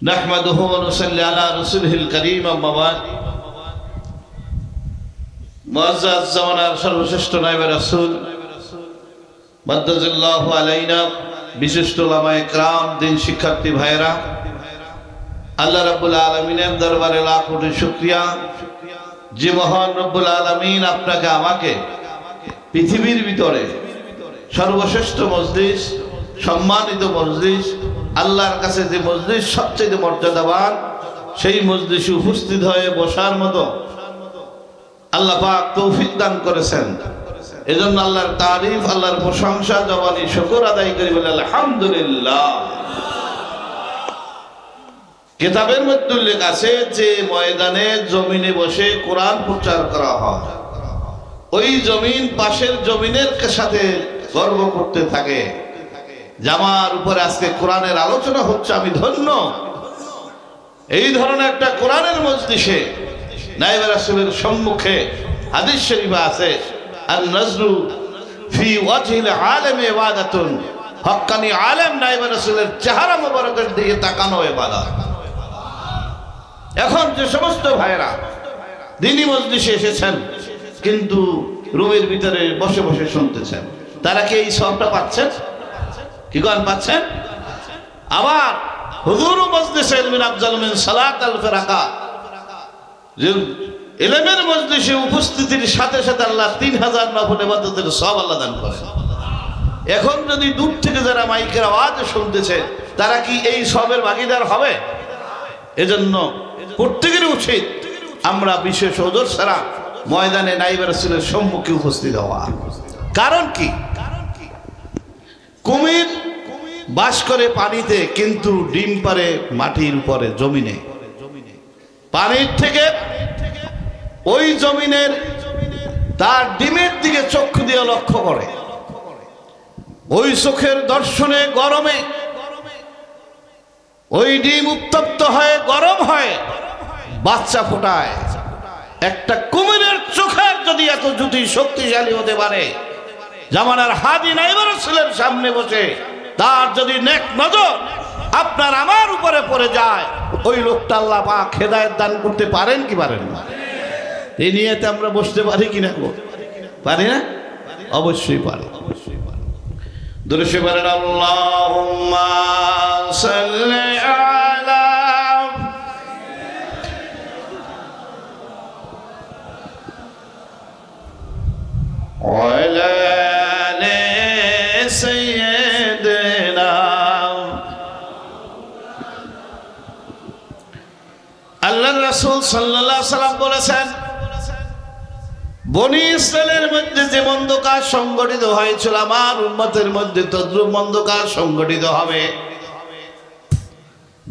নাহমাদুহু ওয়া নুসাল্লি আলা রাসূলিল কারীম আম্মা বাদ। মুআজ্জাজ জামানার সর্বশ্রেষ্ঠ নায়েবে রাসূল মাদ্দাজাল্লাহু আলাইনা, বিশিষ্ট উলামায়ে কেরাম, দিন শিক্ষার্থী ভাইয়েরা, আল্লাহ রাব্বুল আলামিনের দরবারে লাখ কোটি শুকরিয়া যে মহান রব্বুল আলামিন আপনাকে আমাকে পৃথিবীর ভিতরে সর্বশ্রেষ্ঠ মজলিস, সম্মানিত মজলিস, আল্লাহর কাছে যে মজলিস সবচেয়ে মর্যাদাবান, সেই মজলিসে উপস্থিত হয়ে বসার মতো আল্লাহ পাক তৌফিক দান করেছেন। এজন্য আল্লাহর তারিফ, আল্লাহর প্রশংসা, জবানি শুকর আদায় করি বলে আলহামদুলিল্লাহ। কিতাবের মধ্যে উল্লেখ আছে যে ময়দানে জমিনে বসে কোরআন প্রচার করা হয়, ওই জমিন পাশের জমিনের সাথে গর্ব করতে থাকে যে আমার উপরে আজকে কোরআনের আলোচনা হচ্ছে, আমি ধন্য। এই ধরনের একটা কোরআনের মজলিসে নায়েবে রাসূলের সম্মুখে হাদিস শরীফে আছে, আর নজরু ফি ওয়াজহিল আলেম ইবাদাতুন, হক্কানি আলেম নায়েবে রাসূলের চেহারা মোবারকের দিকে তাকানো ইবাদত। এখন যে সমস্ত ভাইরা দ্বীনি মজলিসে এসেছেন কিন্তু রুমের ভিতরে বসে বসে শুনতেছেন, তারা কি এই সবটা পাচ্ছেন? কি গান পাচ্ছেন? আবার হুজুর মজলিসে ইলমিন আফজাল মিন সালাত আল রাকাত, যে ইলমের মজলিসে উপস্থিতির সাথে সাথে আল্লাহ 3000 নফল ইবাদতের সওয়াব আল্লাহ দান করেন। এখন যদি দূর থেকে যারা মাইকের আওয়াজ শুনতেছে তারা কি এই সওয়াবের ভাগীদার হবে? এজন্য প্রত্যেকেরই উচিত আমরা বিশেষ ওজর ছাড়া ময়দানে নায়েবে রাসূলের সম্মুখে উপস্থিত হওয়া। কারণ কি? কুমির বাস করে পানিতে, কিন্তু ডিম পারে মাটির উপরে, জমিনে। পানির থেকে ওই জমিনের তার ডিমের দিকে চক্ষু দিয়ে লক্ষ্য করে, ওই চোখের দর্শনে গরমে ওই ডিম উত্তপ্ত হয়ে গরম হয়, বাচ্চা ফোটায়। একটা কুমিরের চোখের যদি এত জ্যোতি শক্তিশালী হতে পারে, জামানার হাদী নায়েবে রাসূলের সামনে বসে তার যদি নেক নজর আপনার আমার উপরে পড়ে যায়, ওই লোকটা আল্লাহ পাক হেদায়েত দান করতে পারেন কি পারেন না? এই নিয়েতে আমরা বসতে পারি কিনা? পারি না? অবশ্যই পারি। দুরূদ পড়েন আল্লাহুম্মা সাল্লি আলা ওয়ালা আলি সাইয়্যিদিনা। আল্লাহর রাসূল সাল্লাল্লাহু আলাইহি সাল্লাম বলেছেন, বনি ইসরাইলের মধ্যে যে মন্দ কাজ সংগঠিত হয়েছিল, আমার উম্মতের মধ্যে তদ্রুপ মন্দ কাজ সংগঠিত হবে।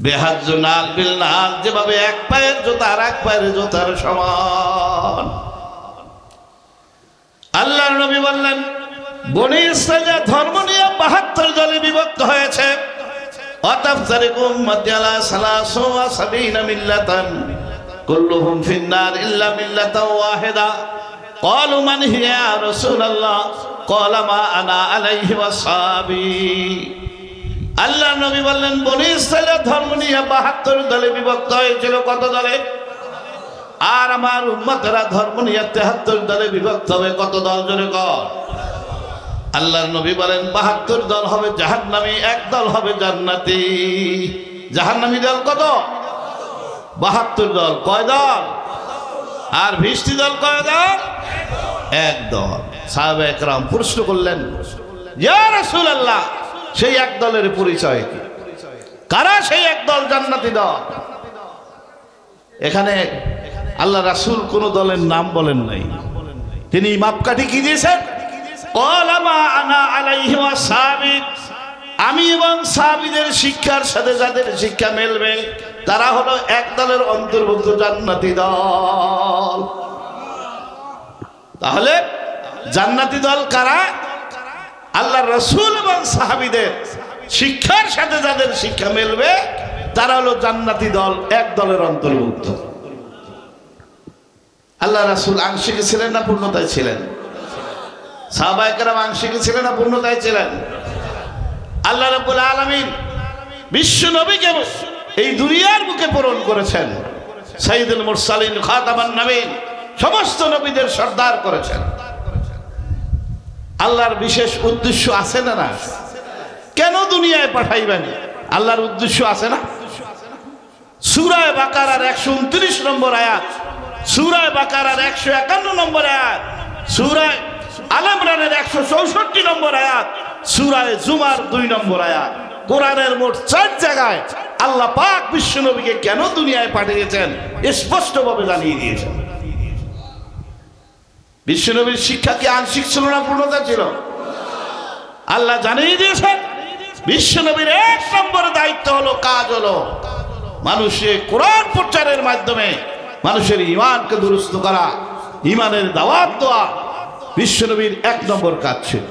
বেহাজ্জুনাল বিলনাল, যেভাবে এক পায়ের জুতা আর এক পায়ের জুতার সমান। আল্লাহর নবী বললেন, বনি ইসরাইলের ধর্ম নিয়ে 72 দলে বিভক্ত হয়েছে। অতাফতারিকু উম্মতি আলা 73 মিল্লাতান কুল্লুহুম ফিন্নার ইল্লা মিল্লাতান ওয়াহিদা। قالوا من هي يا رسول الله قال ما انا عليه واصحابي। আল্লাহর নবী বললেন, বনি ইসরাইলের ধর্ম নিয়ে 72 দলে বিভক্ত হয়েছিল। কত দলে? আর আমার উম্মতেরা ধর্ম নিয়ে 73 দলে বিভক্ত হবে। কত দল? জোরে কর। আল্লাহর নবী বলেন, 72 দল হবে জাহান্নামী, এক দল হবে জান্নাতি। জাহান্নামী দল কত? 72 দল। কয় দল? আর 20টি দল কয় দল? এক দল। সাহাবায়ে কেরাম প্রশ্ন করলেন, ইয়া রাসূলুল্লাহ, সেই এক দলের পরিচয় কি? কারা সেই এক দল জান্নাতি দল? এখানে আল্লাহ রাসূল কোন দলের নাম বলেন নাই, তিনি মাপকাঠি কি দিয়েছেন? ক্বালা মা আনা আলাইহি ওয়াসহাবি, আমি এবং সাহাবীদের শিক্ষার সাথে যাদের শিক্ষা মেলবে তারা হলো এক দলের অন্তর্ভুক্ত জান্নাতি দল। তাহলে জান্নাতি দল কারা? আল্লাহর রাসূল এবং সাহাবীদের শিক্ষার সাথে যাদের শিক্ষা মেলবে তারা হলো জান্নাতি দল, এক দলের অন্তর্ভুক্ত। আল্লাহ রাসূল আংশিকে ছিলেন না পূর্ণতায় ছিলেন? সাহাবায়ে কেরাম আংশিকে ছিলেন না পূর্ণতায় ছিলেন? আল্লাহ রাব্বুল আলামিন বিশ্ব নবীকে এই দুনিয়ার বুকে প্রেরণ করেছেন। সাইয়্যিদুল মুরসালিন খাতামান নবীন, সমস্ত নবীদের সর্দার করেছেন। আল্লাহর বিশেষ উদ্দেশ্য আছে না? না, কেন দুনিয়ায় পাঠাইবেন? আল্লাহর উদ্দেশ্য আছে না? সূরা বাকারার 129 নম্বর আয়াত, সূরা বাকারার 151 নম্বর আয়াত, সূরা আল ইমরানের 164 নম্বর আয়াত, সূরা জুমার 2 নম্বর আয়াত, কোরআনের মোট 4 জায়গায় আল্লাহ পাক বিশ্বনবীকে কেন দুনিয়ায় পাঠিয়েছেন স্পষ্টভাবে জানিয়ে দিয়েছেন। বিশ্বনবীর শিক্ষা কি আংশিক ছিল না পূর্ণতা ছিল? আল্লাহ জানিয়ে দিয়েছেন বিশ্বনবীর 1 নম্বর দায়িত্ব হলো, কাজ হলো মানুষের কোরআন প্রচারের মাধ্যমে মানুষের ঈমানকে দুরুস্ত করা, ঈমানের দাওয়াত দেওয়া বিশ্বনবীর 1 নম্বর কাজ ছিল।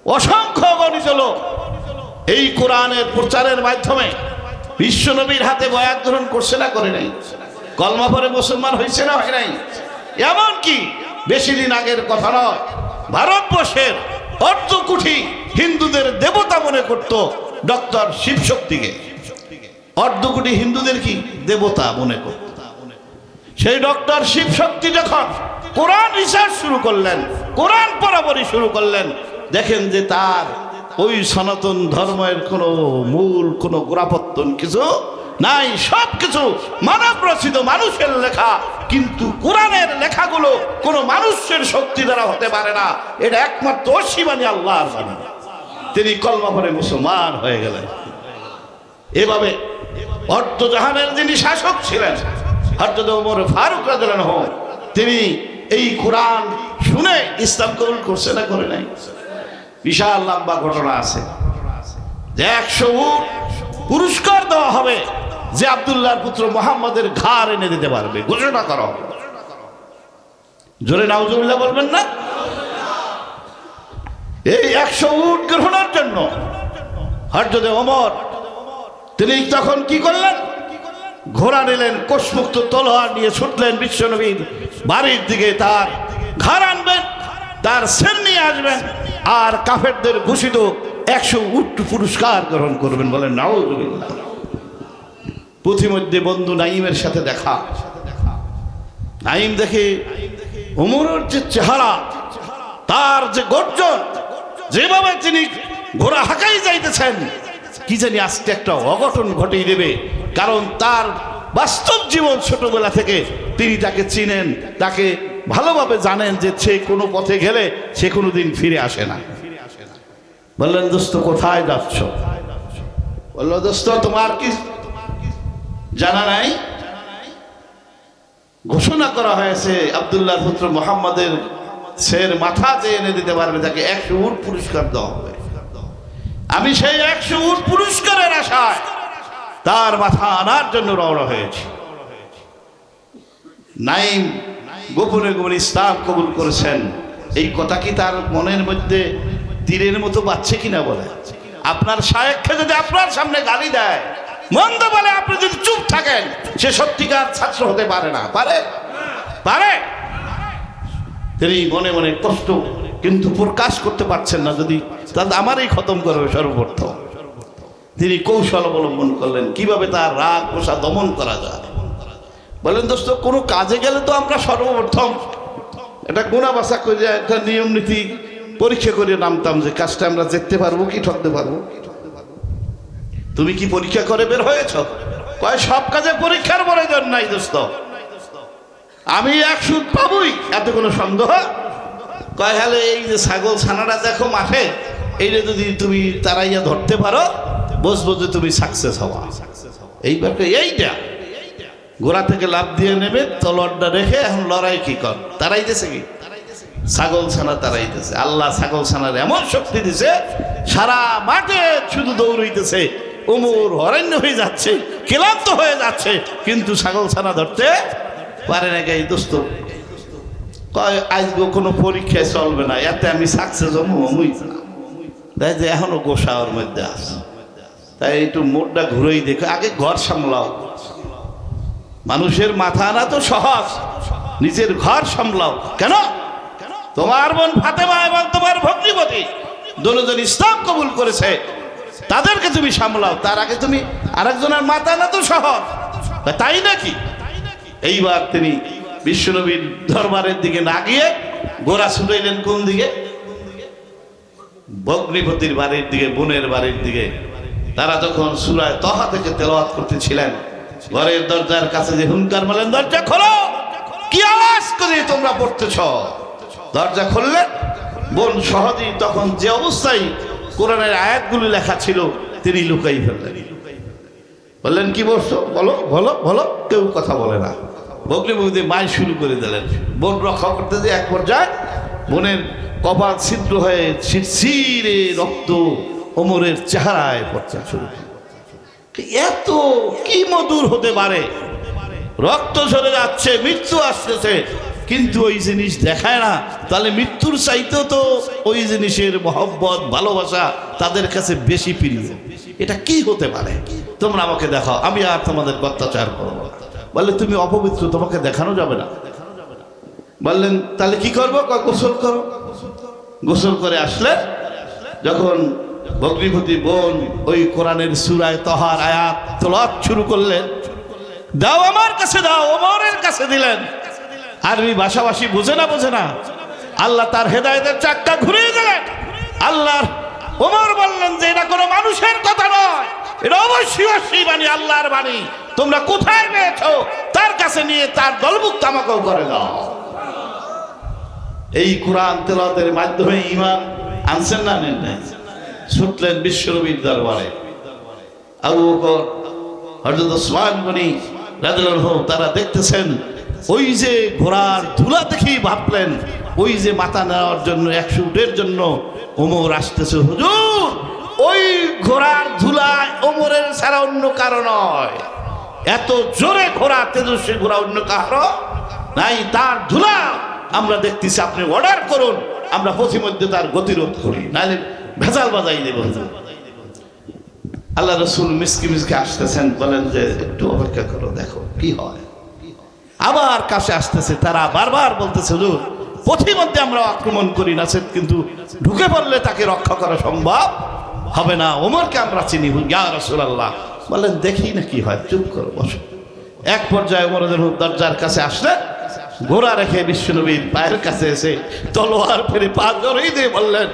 অসংখ্য গণিত লোক এই কোরআনের প্রচারের মাধ্যমে বিশ্বনবীর হাতে বয়াত গ্রহণ করছে না করে নাই? কলমা পড়ে মুসলমান হয়েছে না হয় নাই? এমনকি বেশি দিন আগের কথা নয়, ভারতবর্ষের 1/2 কোটি হিন্দুদের দেবতা মনে করত ডক্টর শিবশক্তিকে। 1/2 কোটি হিন্দুদের কি দেবতা মনে করত। সেই ডক্টর শিবশক্তি যখন কোরআন রিসার্চ শুরু করলেন, কোরআন পড়াপড়ি শুরু করলেন, দেখেন যে তার ওই সনাতন ধর্মের কোনো মূল কোনো গোড়াপত্তন কিছু নাই, সব কিছু মানব রচিত, মানুষের লেখা। কিন্তু কোরআনের লেখাগুলো কোনো মানুষের শক্তি দ্বারা হতে পারে না, এটা একমাত্র অসীমানি আল্লাহর বাণী। তিনি কলমা পড়ে মুসলমান হয়ে গেলেন। এভাবে অর্ধজাহানের যিনি শাসক ছিলেন হযরত ওমর ফারুক রাদিয়াল্লাহু আনহু, তিনি এই কোরআন শুনে ইসলাম কবুল করছে না করে নাই? বিশাল লম্বা ঘটনা আছে যে 100 উট পুরস্কার দেওয়া হবে যে আব্দুল্লাহর পুত্র মুহাম্মদের ঘাড় এনে দিতে পারবে, ঘোষণা করা হবে। জোরে নাউজুবিল্লাহ বলবেন না? এই 100 উট গ্রহণের জন্য হযরত ওমর তিনি তখন কি করলেন? ঘোড়া নিলেন, কোষমুক্ত তলোয়ার নিয়ে ছুটলেন বিশ্বনবীর বাড়ির দিকে। তার ঘাড় আনবেন, তার সেন নিয়ে আসবেন, আর কাফেরদের ঘোষিত 100 উট পুরস্কার গ্রহণ করবেন। বলেন নাউজুবিল্লাহ। পথিমধ্যে বন্ধু নাইমের সাথে দেখা। নাইম দেখে ওমরের যে চেহারা, তার যে গর্জন, যেভাবে তিনি ঘোড়া হাঁকাই যাইতেছেন, কি জানি আজকে একটা অঘটন ঘটিয়ে দেবে। কারণ তার বাস্তব জীবন, ছোটবেলা থেকে তিনি তাকে চিনেন, তাকে ভালোভাবে জানেন যে সে কোনো পথে গেলে সে কোনোদিন ফিরে আসে না। বললেন দোস্ত কোথায় যাচ্ছ? বলল দোস্ত তোমার কি জানা নাই? ঘোষণা করা হয়েছে আব্দুল্লাহর পুত্র মুহাম্মদের সের মাথা যে এনে দিতে পারবে তাকে 100 উট পুরস্কার দেওয়া হবে। আমি সেই 100 উট পুরস্কারের আশায় তার মাথা আনার জন্য রওনা হয়েছি। নাইম গোপনে গোপনে ইসলাম কবুল করেছেন। এই কথা কি তার মনের মধ্যে তীরের মতো বাজছে কিনা? বলে আপনার শায়েখকে যদি আপনার সামনে গালি দেয়, মন্দ বলে, আপনি যদি চুপ থাকেন, সে সত্যিকার ছাত্র হতে পারে না। পারে? পারে। তিনি মনে মনে কষ্ট কিন্তু প্রকাশ করতে পারছেন না, যদি তাহলে আমারই খতম করবে সর্বপ্রথম। তিনি কৌশল অবলম্বন করলেন কিভাবে তার রাগ পোষা দমন করা যায়। বলেন দোস্ত কোনো কাজে গেলে তো আমরা সর্বপ্রথম এটা গুণা বাছা করে একটা নিয়ম নীতি পরীক্ষা করে নামতাম যে কাজটা আমরা দেখতে পারবো কি ঠকতে পারবো। তুমি কি পরীক্ষা করে বের হয়েছ? কয় সব কাজে পরীক্ষার প্রয়োজন নাই দোস্ত, আমি 100 উট পাবই, এত কোনো সন্দেহ? কয় হ্যালো, এই যে ছাগল ছানাটা দেখো মাঠে, এইটা যদি তুমি তারাইয়া ধরতে পারো, বুঝবো যে তুমি সাকসেস হওয়া। এইবার এইটা গোড়া থেকে লাভ দিয়ে নেবে, তলোয়ারটা রেখে এখন লড়াই কি কর, তারাইতেছে কি? ছাগল ছানা তারাইতেছে। আল্লাহ ছাগল ছানার এমন শক্তি দিছে, সারা মাঠে শুধু দৌড়াইতেছে, ওমর হরেণ্য হয়ে যাচ্ছে, ক্লান্ত হয়ে যাচ্ছে, কিন্তু ছাগল ছানা ধরতে পারে না। গাই দোস্ত কয় আজকে কোনো পরীক্ষায় চলবে না, এতে আমি সাকসেস হমুই তাই যে এখনো গোসাওয়ার মধ্যে আছে। তাই একটু মোড়টা ঘুরেই দেখো, আগে ঘর সামলাও। মানুষের মাথা আনা তো সহজ, নিজের ঘর সামলাও। কেন? তোমার বোন ফাতেমা এবং তোমার ভগ্নিপতি দুজন ইসলাম কবুল করেছে, তাদেরকে তুমি সামলাও, তার আগে তুমি আরেকজনের মাথা না তো সহজ, তাই নাকি? এইবার তিনি বিশ্বনবীর দরবারের দিকে না গিয়ে গোরা ছুটাইলেন কোন দিকে? ভগ্নিপতির বাড়ির দিকে, বোনের বাড়ির দিকে। তারা যখন সূরা তহা থেকে তেলাওয়াত করতেছিলেন, ঘরের দরজার কাছে যে হুঙ্কার মারলেন, দরজা খোলো, কি আওয়াজ করে তোমরা পড়তেছ? দরজা খুললেন, বোন সহজেই তখন যে অবস্থায় কোরআনের আয়াতগুলি লেখা ছিল তিনি লুকাই ফেললেন। বললেন, কি বলছো? বলো বলো বলো। কেউ কথা বলে না। ভগ্নিপতি মায় শুরু করে দিলেন। বোন রক্ষা করতে যে এক পর্যায়ে বোনের কপাল ছিদ্র হয়ে শিরশিরে রক্ত ওমরের চেহারায় পড়তে শুরু করল। এত কি মধুর হতে পারে? রক্ত ঝরে যাচ্ছে, মৃত্যু আসতেছে, কিন্তু ওই জিনিস দেখায় না। তাহলে মৃত্যুর চাইতেও তো ওই জিনিসের মহব্বত, ভালোবাসা তাদের কাছে বেশি প্রিয়। এটা কি হতে পারে? তোমরা আমাকে দেখাও, আমি আর তোমাদের অত্যাচার করবো না। বললে, তুমি অপবিত্র, তোমাকে দেখানো যাবে না। বললেন, তাহলে কি করবো? গোসল করো। গোসল করে আসলে যখন ভগ্নিপতি বোন ওই কোরআনের সূরা তহার আয়াত তেলাওয়াত শুরু করলেন, দাও আমার কাছে দাও, ওমরের কাছে দিলেন। আরবি ভাষাভাষী বুঝে না, আল্লাহ তার হেদায়েতের চাক্কা ঘুরিয়ে দিলেন। আল্লাহ ওমর বললেন যে এটা কোনো মানুষের কথা নয়, এটা অবশ্যই বাণী, আল্লাহর বাণী। তোমরা কোথায় পেয়েছো? তার কাছে নিয়ে তার দলভুক্ত আমাকেও করে দাও। এই কোরআন তেলাওয়াতের মাধ্যমে ঈমান আনছেন না নেন নাই? ছুটলেন বিশ্বনবীর দরবারে। আবু বকর, হযরত ওসমান গনি রাদিয়াল্লাহু তারা দেখতেছেন, ওই যে ঘোড়ার ধুলা দেখেই ভাবলেন ওই যে মাথা নেওয়ার জন্য 100 উটের জন্য ওমর আসতেছে। হুজুর, ওই ঘোড়ার ধুলায় ওমরের ছাড়া অন্য কারো নয়। এত জোরে ঘোড়া, তেজস্বী ঘোড়া, অন্য কারো নাই। তার ধুলা আমরা দেখতেছি, আপনি অর্ডার করুন, আমরা পথিমধ্যে তার গতিরোধ করি, নাহলে ভেজাল বাজাই দেব। আল্লাহ রাসূল মিসকি আসতেছেন, বলেন যে একটু অপেক্ষা করো, দেখো কি হয়। আবার কাছে আসতেছে, তারা বারবার বলতেছে, হুজুর পথিমধ্যে আমরা আক্রমণ করি না, কিন্তু ঢুকে পড়লে তাকে রক্ষা করা সম্ভব হবে না। ওমরকে আমরা চিনি, ইয়া রাসূলুল্লাহ। বলেন, দেখি না কি হয়, চুপ করো, বসো। এক পর্যায়ে ওমর দরজার কাছে আসলেন, ঘোড়া রেখে বিশ্বনবীর পায়ের কাছে এসে তলোয়ার ফেলে পা জড়িয়ে দিয়ে বললেন,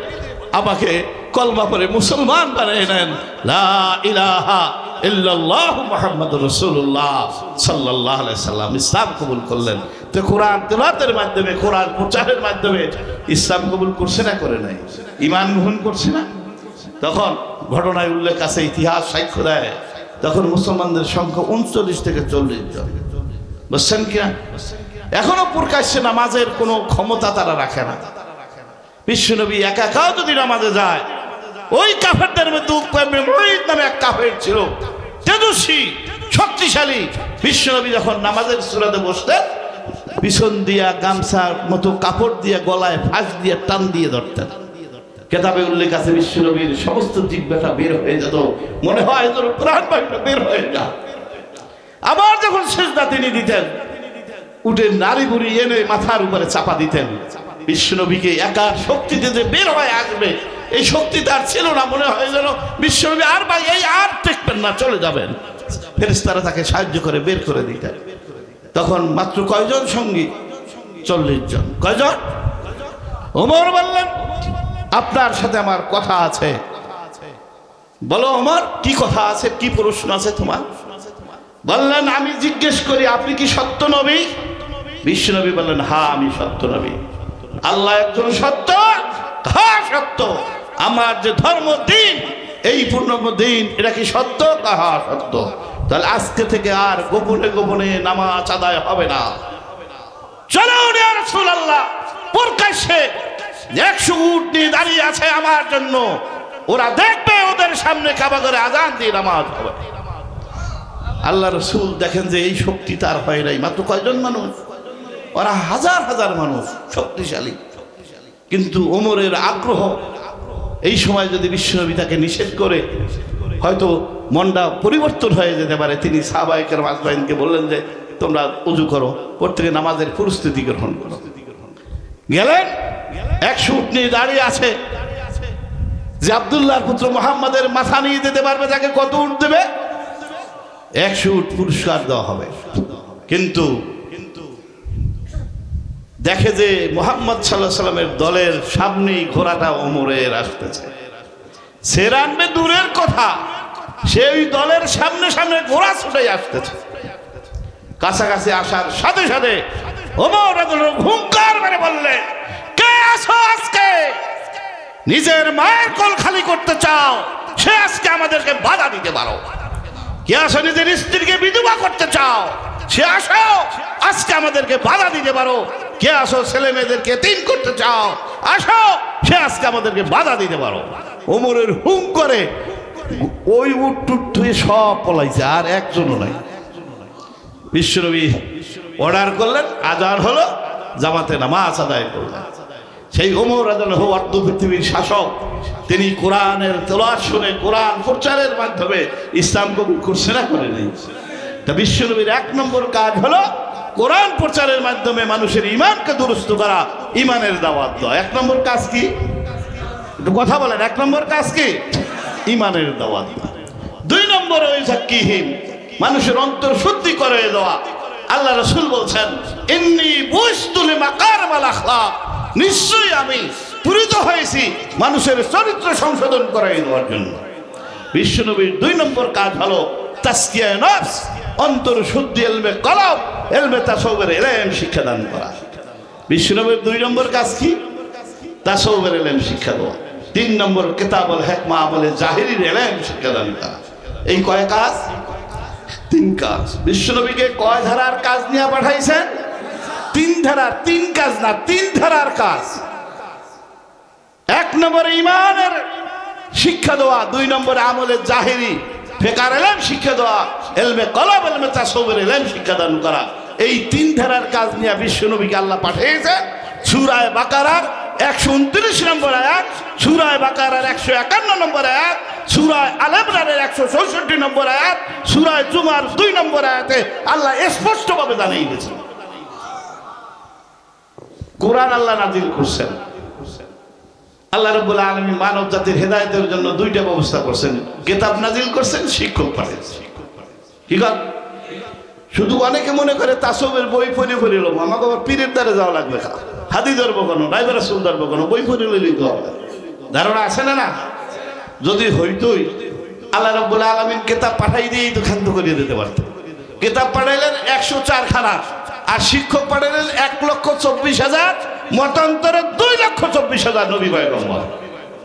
আমাকে কলমা পড়ে মুসলমান বানিয়ে নেন, লা ইলাহা ইল্লাল্লাহু মুহাম্মাদুর রাসূলুল্লাহ সাল্লাল্লাহু আলাইহি সাল্লাম। ইসলাম কবুল করলেন। তো কোরআন তেলাওয়াতের মাধ্যমে, কোরআন প্রচারের মাধ্যমে ইসলাম কবুল করছে না করে নাই? ঈমান গ্রহণ করছে না? তখন ঘটনায় উল্লেখ আছে, ইতিহাস সাক্ষ্য দেয়, তখন মুসলমানদের সংখ্যা 39 থেকে 40 জন। বুঝছেন কিনা? এখনো প্রকাশ্যে নামাজের কোনো ক্ষমতা তারা রাখে না। বিশ্বনবী একা একাও যদি নামাজে যায়, ওই কাফেরদের মধ্যে উকবা মুঈদ নামে এক কাফের ছিল, তেজস্বী, শক্তিশালী। বিশ্বনবী যখন নামাজের সূরাতে বসতেন, পিছন দিয়া গামছার মতো কাপড় দিয়ে গলায় ফাঁস দিয়ে টান দিয়ে ধরতেন। কেতাবে উল্লেখ আছে, বিশ্বনবীর সমস্ত জিহ্বাটা বের হয়ে যেত, মনে হয় যেন প্রাণ বায়ুটা বের হয়ে যায়। আবার যখন সিজদা তিনি দিতেন, উটের নাড়ি বুড়ি এনে মাথার উপরে চাপা দিতেন। বিশ্বনবীকে একা শক্তিতে যে বের হয়ে আসবে, এই শক্তি তার ছিল না। মনে হয় যেন বিশ্বনবী আর ভাই এই আর টেকবেন না, চলে যাবেন। ফেরেশতারা তাকে সাহায্য করে বের করে দিতেন। তখন মাত্র কয়জন সঙ্গী? 40 জন। কয়জন? ওমর বললেন, আপনার সাথে আমার কথা আছে। বলো ওমর, কি কথা আছে, কি প্রশ্ন আছে তোমার? বললেন, আমি জিজ্ঞেস করি, আপনি কি সত্য নবী? বিশ্বনবী বললেন, হ্যাঁ আমি সত্য নবী। আল্লাহ একজন সত্য? হ্যাঁ সত্য। আমার যে ধর্ম দিন, এই পূর্ণম দিন, এটা কি সত্য? হ্যাঁ সত্য। তাহলে আজকে থেকে আর গোপনে গোপনে নামাজ আদায় হবে না। চলো ইয়া রাসূলুল্লাহ, প্রকাশ্যে 100 উট নিয়ে দাঁড়িয়ে আছে আমার জন্য, ওরা দেখবে ওদের সামনে কাবা করে আজান দিয়ে নামাজ হবে। আল্লাহ রাসূল দেখেন যে এই শক্তি তার হয় নাই। মাত্র কয়জন মানুষ? ওরা হাজার হাজার মানুষ, শক্তিশালী। কিন্তু ওমরের আগ্রহ, এই সময় যদি বিশ্বনবী তাকে নিষেধ করে, হয়তো মনটা পরিবর্তন হয়ে যেতে পারে। তিনি সাহাবায়ে কেরাম আজমাইনকে বললেন যে তোমরা ওযু করো, প্রত্যেকে নামাজের প্রস্তুতি গ্রহণ করো। গেলেন, 100 উট নিয়ে দাঁড়িয়ে আছে। যে আব্দুল্লাহর পুত্র মুহাম্মাদের মাথা নিয়ে যেতে পারবে, তাকে কত উট দেবে? 100 উট পুরস্কার দেওয়া হবে। কিন্তু দেখে যে মুহাম্মদ সাল্লাল্লাহু আলাইহি সাল্লামের দলের সামনেই ঘোড়াটা ওমরের আসতেছে। সে রানবে দূরের কথা, সে ওই দলের সামনে সামনে ঘোড়া ছুটে আসতেছে। কাছাকাছি আসার সাথে সাথে ওমর রাদিয়াল্লাহু আনহু হুঙ্কার মেরে বললেন, কে আছো আজকে নিজের মায়ের কোল খালি করতে চাও, সে আজকে আমাদেরকে বাধা দিতে পারো। কে আসো নিজের স্ত্রীকে বিধবা করতে চাও, সে আসো আজকে আমাদেরকে বাধা দিতে পারো। কে আসো ছেলে মেয়েদেরকে এতিম করতে চাও, আসো সে আজকে আমাদেরকে বাধা দিতে পারো। ওমরের হুম করে ওই উট টুট ধুয়ে সব পলাইছে, আর একজনও নাই। বিশ্বনবী অর্ডার করলেন, আজান হলো, জামাতে নামাজ আদায় করলেন। সেই ওমর রাদিয়াল্লাহু আনহু অর্ধ পৃথিবীর শাসক, তিনি কোরআনের তেলাওয়াত শুনে কোরআন প্রচারের মাধ্যমে ইসলাম কবুল করছে না করে নেই? তা বিশ্বনবীর 1 নম্বর কাজ হলো কোরআন প্রচারের মাধ্যমে মানুষের ঈমানকে দুরুস্ত করা, ঈমানের দাওয়াত দেওয়া। 1 নম্বর কাজ কি? একটু কথা বলেন, 1 নম্বর কাজ কি? ঈমানের দাওয়াত। 2 নম্বর ওই যাক্কিহিম, মানুষের অন্তর শুদ্ধি করে দেওয়া। আল্লাহ রাসূল বলছেন, ইন্নী বুইসতু লিমাকারিমিল আখলাক, নিশ্চয়ই আমি প্রেরিত হয়েছি মানুষের চরিত্র সংশোধন করাই দেওয়ার জন্য। বিশ্বনবীর 2 নম্বর কাজ হলো তাসকিয়ায়ে নফস, অন্তর শুদ্ধি, ইলমে কলব, ইলমে তাসাউফের ইলম শিক্ষাদান করা। বিশ্বনবীর 2 নম্বর কাজ কি? তাসাউফের ইলম শিক্ষা দেওয়া। 3 নম্বর কিতাবুল হিকমা বলে জাহিরির ইলম শিক্ষাদান করা। এই কয় কাজ? 3 কাজ। বিশ্বনবীকে কয় ধারার কাজ নিয়ে পাঠাইছেন? 3 ধারার, 3 কাজ না, 3 ধারার কাজ। 1 নম্বরে ঈমানের শিক্ষা দেওয়া, 2 নম্বরে আমলের জাহিরি ফিকার ইলম শিক্ষা দেওয়া, ইলমে কলব, ইলমে তাসাউফের ইলম শিক্ষাদান করা। এই 3 ধারার কাজ নিয়ে বিশ্বনবীকে আল্লাহ পাঠিয়েছেন। সূরা বাকারার 129 নম্বর আয়াত, সূরা বাকারার 151 নম্বর আয়াত, সূরা আল ইমরানের 164 নম্বর আয়াত, সূরা জুমার 2 নম্বর আয়াতে আল্লাহ স্পষ্টভাবে জানিয়ে দিয়েছেন কোরআন আল্লাহ নাজিল করছেন। আল্লাহ রাব্বুল আলামিন মানব জাতির হেদায়েতের জন্য 2টা ব্যবস্থা করছেন, কিতাব নাজিল করছেন, শিক্ষক পাঠিয়েছেন। কি কথা? শুধু অনেকে মনে করে তাসাউফের বই পড়ে পড়ে লোক, আমাকে আবার পীরের দ্বারে যাওয়া লাগবে, হাদিস ধরবো কোনো, নাইবে রাসূল ধরবো কোনো, বই পড়ে লইলেই তো হবে। ধারণা আছে না? না যদি হইতোই আল্লাহ রাব্বুল আলামিন কিতাব পাঠাই দিয়েই তো ক্ষান্ত করিয়ে দিতে পারত। কিতাব পাঠাইলেন 104 খানা, আর শিক্ষক পাঠাইলেন 1,24,000, মতান্তরে 2,24,000 নবী পয়গম্বর।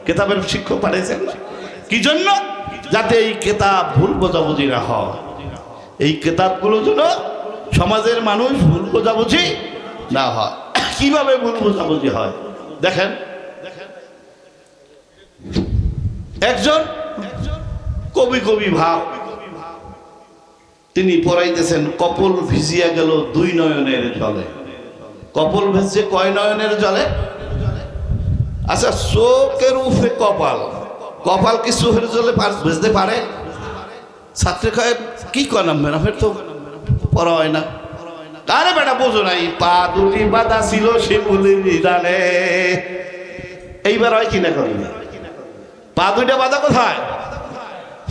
কিতাবের শিক্ষক পাঠাইছেন কি জন্য? যাতে এই কিতাব ভুল বোঝাবুঝি না হয়। এই কিতাবগুলো যেন সমাজের মানুষ ভুল বোঝাবুঝি না হয়। কিভাবে ভুল বোঝাবুঝি হয় দেখেন। একজন কবি ভাব, তিনি পড়াইতেছেন, কপল ভিজিয়া গেল 2 নয়নের জলে। কপল ভেজে কয় নয়নের জলে? আচ্ছা, চোখের উপরে কপাল, কপাল কি চোখের জলে ভেজতে পারে? ছাত্রে কয় কি কনাম ফের তো পড়া হয় না। আরে বেটা বোঝো নাই, পা দুটি বাঁধা ছিল শিমুলের ডালে। এইবার হয় কিনা করি না, পা 2টা বাঁধা কোথায়?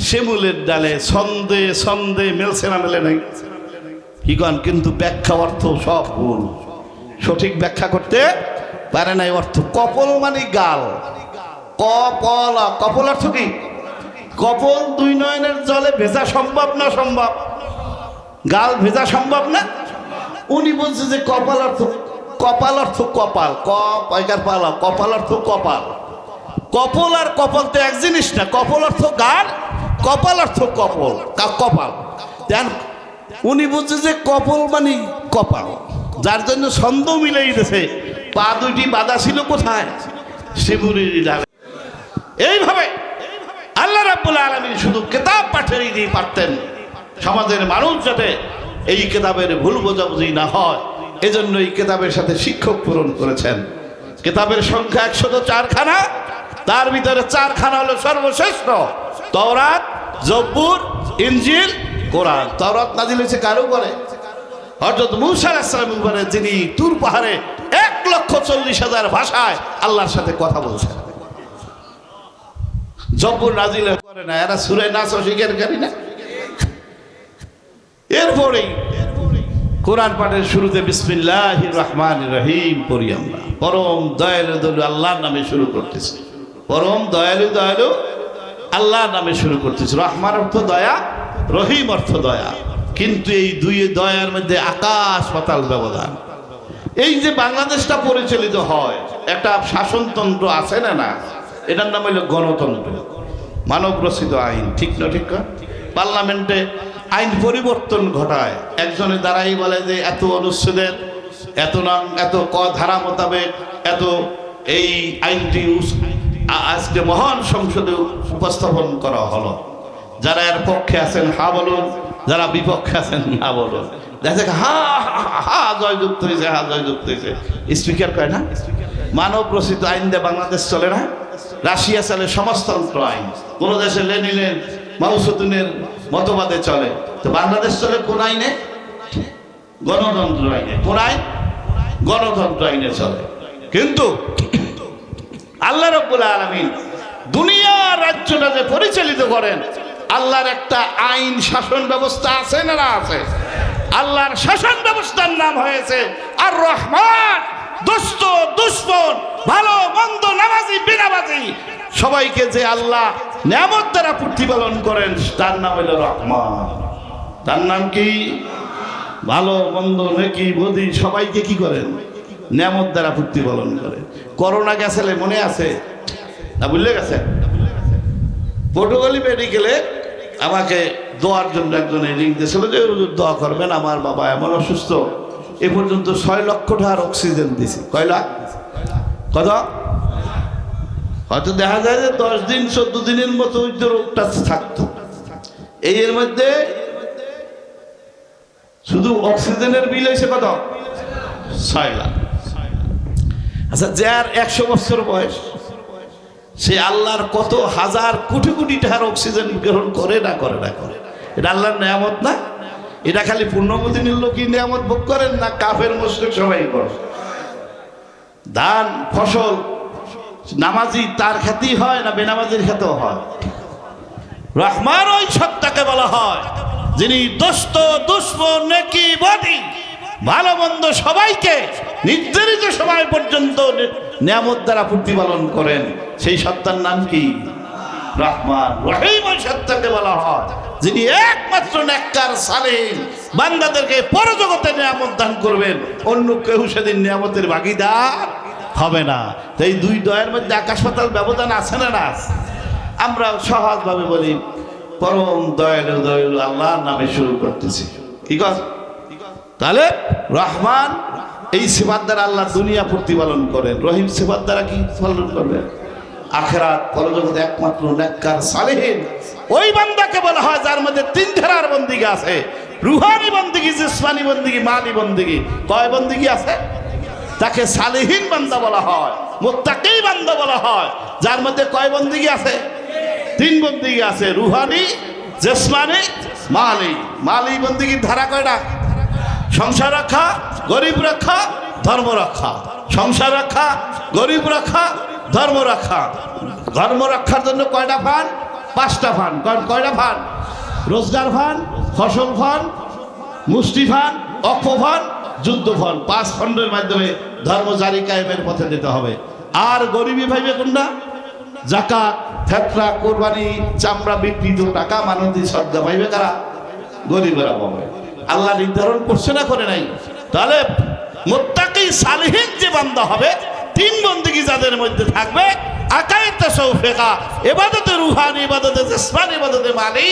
শিমুলের ডালে। ছন্দে ছন্দে মেলছে না মেলে নাই? কি কন? কিন্তু ব্যাখ্যা অর্থ সব ভুল, সঠিক ব্যাখ্যা করতে পারে নাই। অর্থ কপল মানে গাল, কপল, কপল অর্থ কি? কপল 2 নয়নের জলে ভেজা সম্ভব না? সম্ভব। গাল ভেজা সম্ভব না? উনি বলছে যে কপাল অর্থ, কপাল অর্থ কপাল, কপাল অর্থ কপাল। কপল আর কপাল তো এক জিনিস না। কপাল অর্থ গাল, কপাল অর্থ কপাল, কপাল। উনি বলছে যে কপাল মানে কপাল, যার জন্য ছন্দ মিলেই দিয়েছে। পা 2টি বাঁধা ছিল কোথায়? শিমুলের ডালে। এইভাবে আল্লাহ রাব্বুল আলামিন শুধু কিতাব পাঠিয়ে দিয়ে পারতেন, সমাজের মানুষ যাতে এই কিতাবের ভুল বোঝাবুঝি না হয়, এজন্য এই কিতাবের সাথে শিক্ষক পূরণ করেছেন। কিতাবের সংখ্যা 104 খানা, তার ভিতরে 4 খানা হলো সর্বশ্রেষ্ঠ, তাওরাত, জবুর, ইনজিল, কোরআন। তাওরাত নাজিল হয়েছে কার উপরে? হযরত মূসা আলাইহিস সালামের উপরে, যিনি তুর পাহাড়ে 1,40,000 ভাষায় আল্লাহর সাথে কথা বলছেন। জব্বর নাজিল করে না, এরা সূরা নাস অস্বীকারী না। এরপরেই কোরআন পাঠের শুরুতে বিসমিল্লাহির রহমানির রহিম পড়ি আমরা। পরম দয়ালু দয়ালু আল্লাহর নামে শুরু করতেছি। পরম দয়ালু দয়ালু আল্লাহর নামে শুরু করতেছি। রহমান অর্থ দয়া, রহিম অর্থ দয়া, কিন্তু এই দুই দয়ার মধ্যে আকাশ পাতাল ব্যবধান। এই যে বাংলাদেশটা পরিচালিত হয়, একটা শাসনতন্ত্র আছে না না, এটার নাম হইল গণতন্ত্র, মানব রচিত আইন, ঠিক না? ঠিক না? পার্লামেন্টে আইন পরিবর্তন ঘটায়, একজনের দ্বারাই বলে যে এত অনুচ্ছেদের এত নাম এত ধারা মোতাবেক এত এই আইনটি আজকে মহান সংসদে উপস্থাপন করা হলো। যারা এর পক্ষে আছেন হা বলুন, যারা বিপক্ষে আছেন না বলুন। দেখা হা হা জয়যুক্ত হয়েছে, হা জয়যুক্ত হয়েছে। স্পিকার কয় না মানব রচিত আইন দিয়ে বাংলাদেশ চলে না। রাশিয়া চলে সমাজতন্ত্র আইন, কোন দেশে লেনিনের মাউসেতুনের মতবাদে চলে। তো বাংলাদেশ চলে কোন আইনে? গণতন্ত্র আইনে। কোন আইন? গণতন্ত্র আইনে চলে। কিন্তু আল্লাহ রাব্বুল আলামিন দুনিয়ার রাজ্যটা যে পরিচালিত করেন, আল্লাহর একটা আইন শাসন ব্যবস্থা আছে না না আছে? আল্লাহর শাসন ব্যবস্থার নাম হয়েছে আর রহমান। দুষ্ট দুশ্মন, ভালো মন্দ, নামাজি বেনামাজি, সবাইকে যে আল্লাহ নিয়ামত দ্বারা প্রতিপালন করেন, তার নাম হলো রহমান। তার নাম কি? ভালো মন্দ নেকি বদি সবাইকে কি করেন? নিয়ামত দ্বারা প্রতিপালন করে। করোনা গেছিলে মনে আছে না? ভুলে গেছে? পটুয়াখালী মেডিকেলে আমাকে দোয়ার জন্য একজনে লিঙ্ক দিয়েছিল যে দোয়া করবেন, আমার বাবা এমন অসুস্থ, এ পর্যন্ত 6 লক্ষ টাকার অক্সিজেন দিছে। কয় লাখ? কত? হয়তো দেখা যায় যে 10 দিন 14 দিনের মতো ওই রোগটা থাকতো। এর মধ্যে শুধু অক্সিজেনের বিল হয়েছে কত? 6 লাখ। আচ্ছা, যার 100 বছর বয়স, সে আল্লাহর কত হাজার কোটি কোটি টাকার অক্সিজেন গ্রহণ করে না করে না করে? এটা আল্লাহর নিয়ামত না? এটা খালি পূর্ণবদিনের লোকই নিয়ামত ভোগ করেন না কাফের মুশরিক সবাই করে? ধান ফসল নামাজি তার খেতেই হয় না বেনামাজির খেতেও হয়? রহমান ওই সত্তাকে বলা হয় যিনি দোস্ত দুশ্মন নেকি বদি ভালো মন্দ সবাইকে নির্ধারিত সময় পর্যন্ত নিয়ামত দ্বারা প্রতিপালন করেন। সেই সত্তার নাম কি? রহমান। রহিম ওই সত্তাকে বলা হয় যিনি একমাত্র নেককার সালেহ বান্দাদেরকে পরজগতে নিয়ামত দান করবেন, অন্য কেউ সেদিন নিয়ামতের ভাগীদার হবে না। এই দুই দয়ার মধ্যে আকাশ পাতাল ব্যবধান আছে না না? আমরা সহজভাবে বলি পরম দয়ালু দয়ালু আল্লাহর নামে শুরু করতেছি। ঠিক আছে? তাহলে রহমান এই সিফাত দ্বারা আল্লাহ দুনিয়া প্রতিপালন করেন, রহিম সিফাত দ্বারা কি পালন করবেন? আখিরাত পরজগতে একমাত্র নেককার সালেহীন ওই বান্দাকে বলা হয় যার মধ্যে 3 ধারার বন্দিগি আছে। রুহানি বন্দিগি, জিসমানি বন্দিগি, মালি বন্দিগি। কয় বন্দিগি আছে? তাকে সালেহীন বান্দা বলা হয়, মুত্তাকি বান্দা বলা হয়। যার মধ্যে কয় বন্দিগি আছে? 3 বন্দিগি আছে, রুহানি, জিসমানি, মালি। মালি বন্দিগির ধারা কয়টা? সংসার রক্ষা, গরিব রক্ষা, ধর্ম রক্ষা। সংসার রক্ষা, গরিব রক্ষা, ধর্ম রক্ষা। ধর্ম রক্ষার জন্য কয়টা ফান? 5টা ফান। কয়টা ফান? রোজগার ফান, ফসল ফান, মুষ্টি ফান, অক্ষ ফান, যুদ্ধ ফান। 5 খণ্ডের মাধ্যমে ধর্ম জারি কায়েমের পথে যেতে হবে। আর গরিবী ভাইবে কোনটা? যাকাত, ফেতরা, কোরবানি, চামড়া বিক্রিত টাকা মানতি শ্রদ্ধা পাইবে কারা? গরিবেরা পাবে। আল্লাহ নির্ধারণ করছে না করে নাই? তাহলে মুত্তাকি সালেহীন যে বান্দা হবে, 3 বন্দেগী যাদের মধ্যে থাকবে, আকায়ে তাসাউফা, ইবাদতে রুহানি, ইবাদতে জিসমানি, ইবাদতে মালি,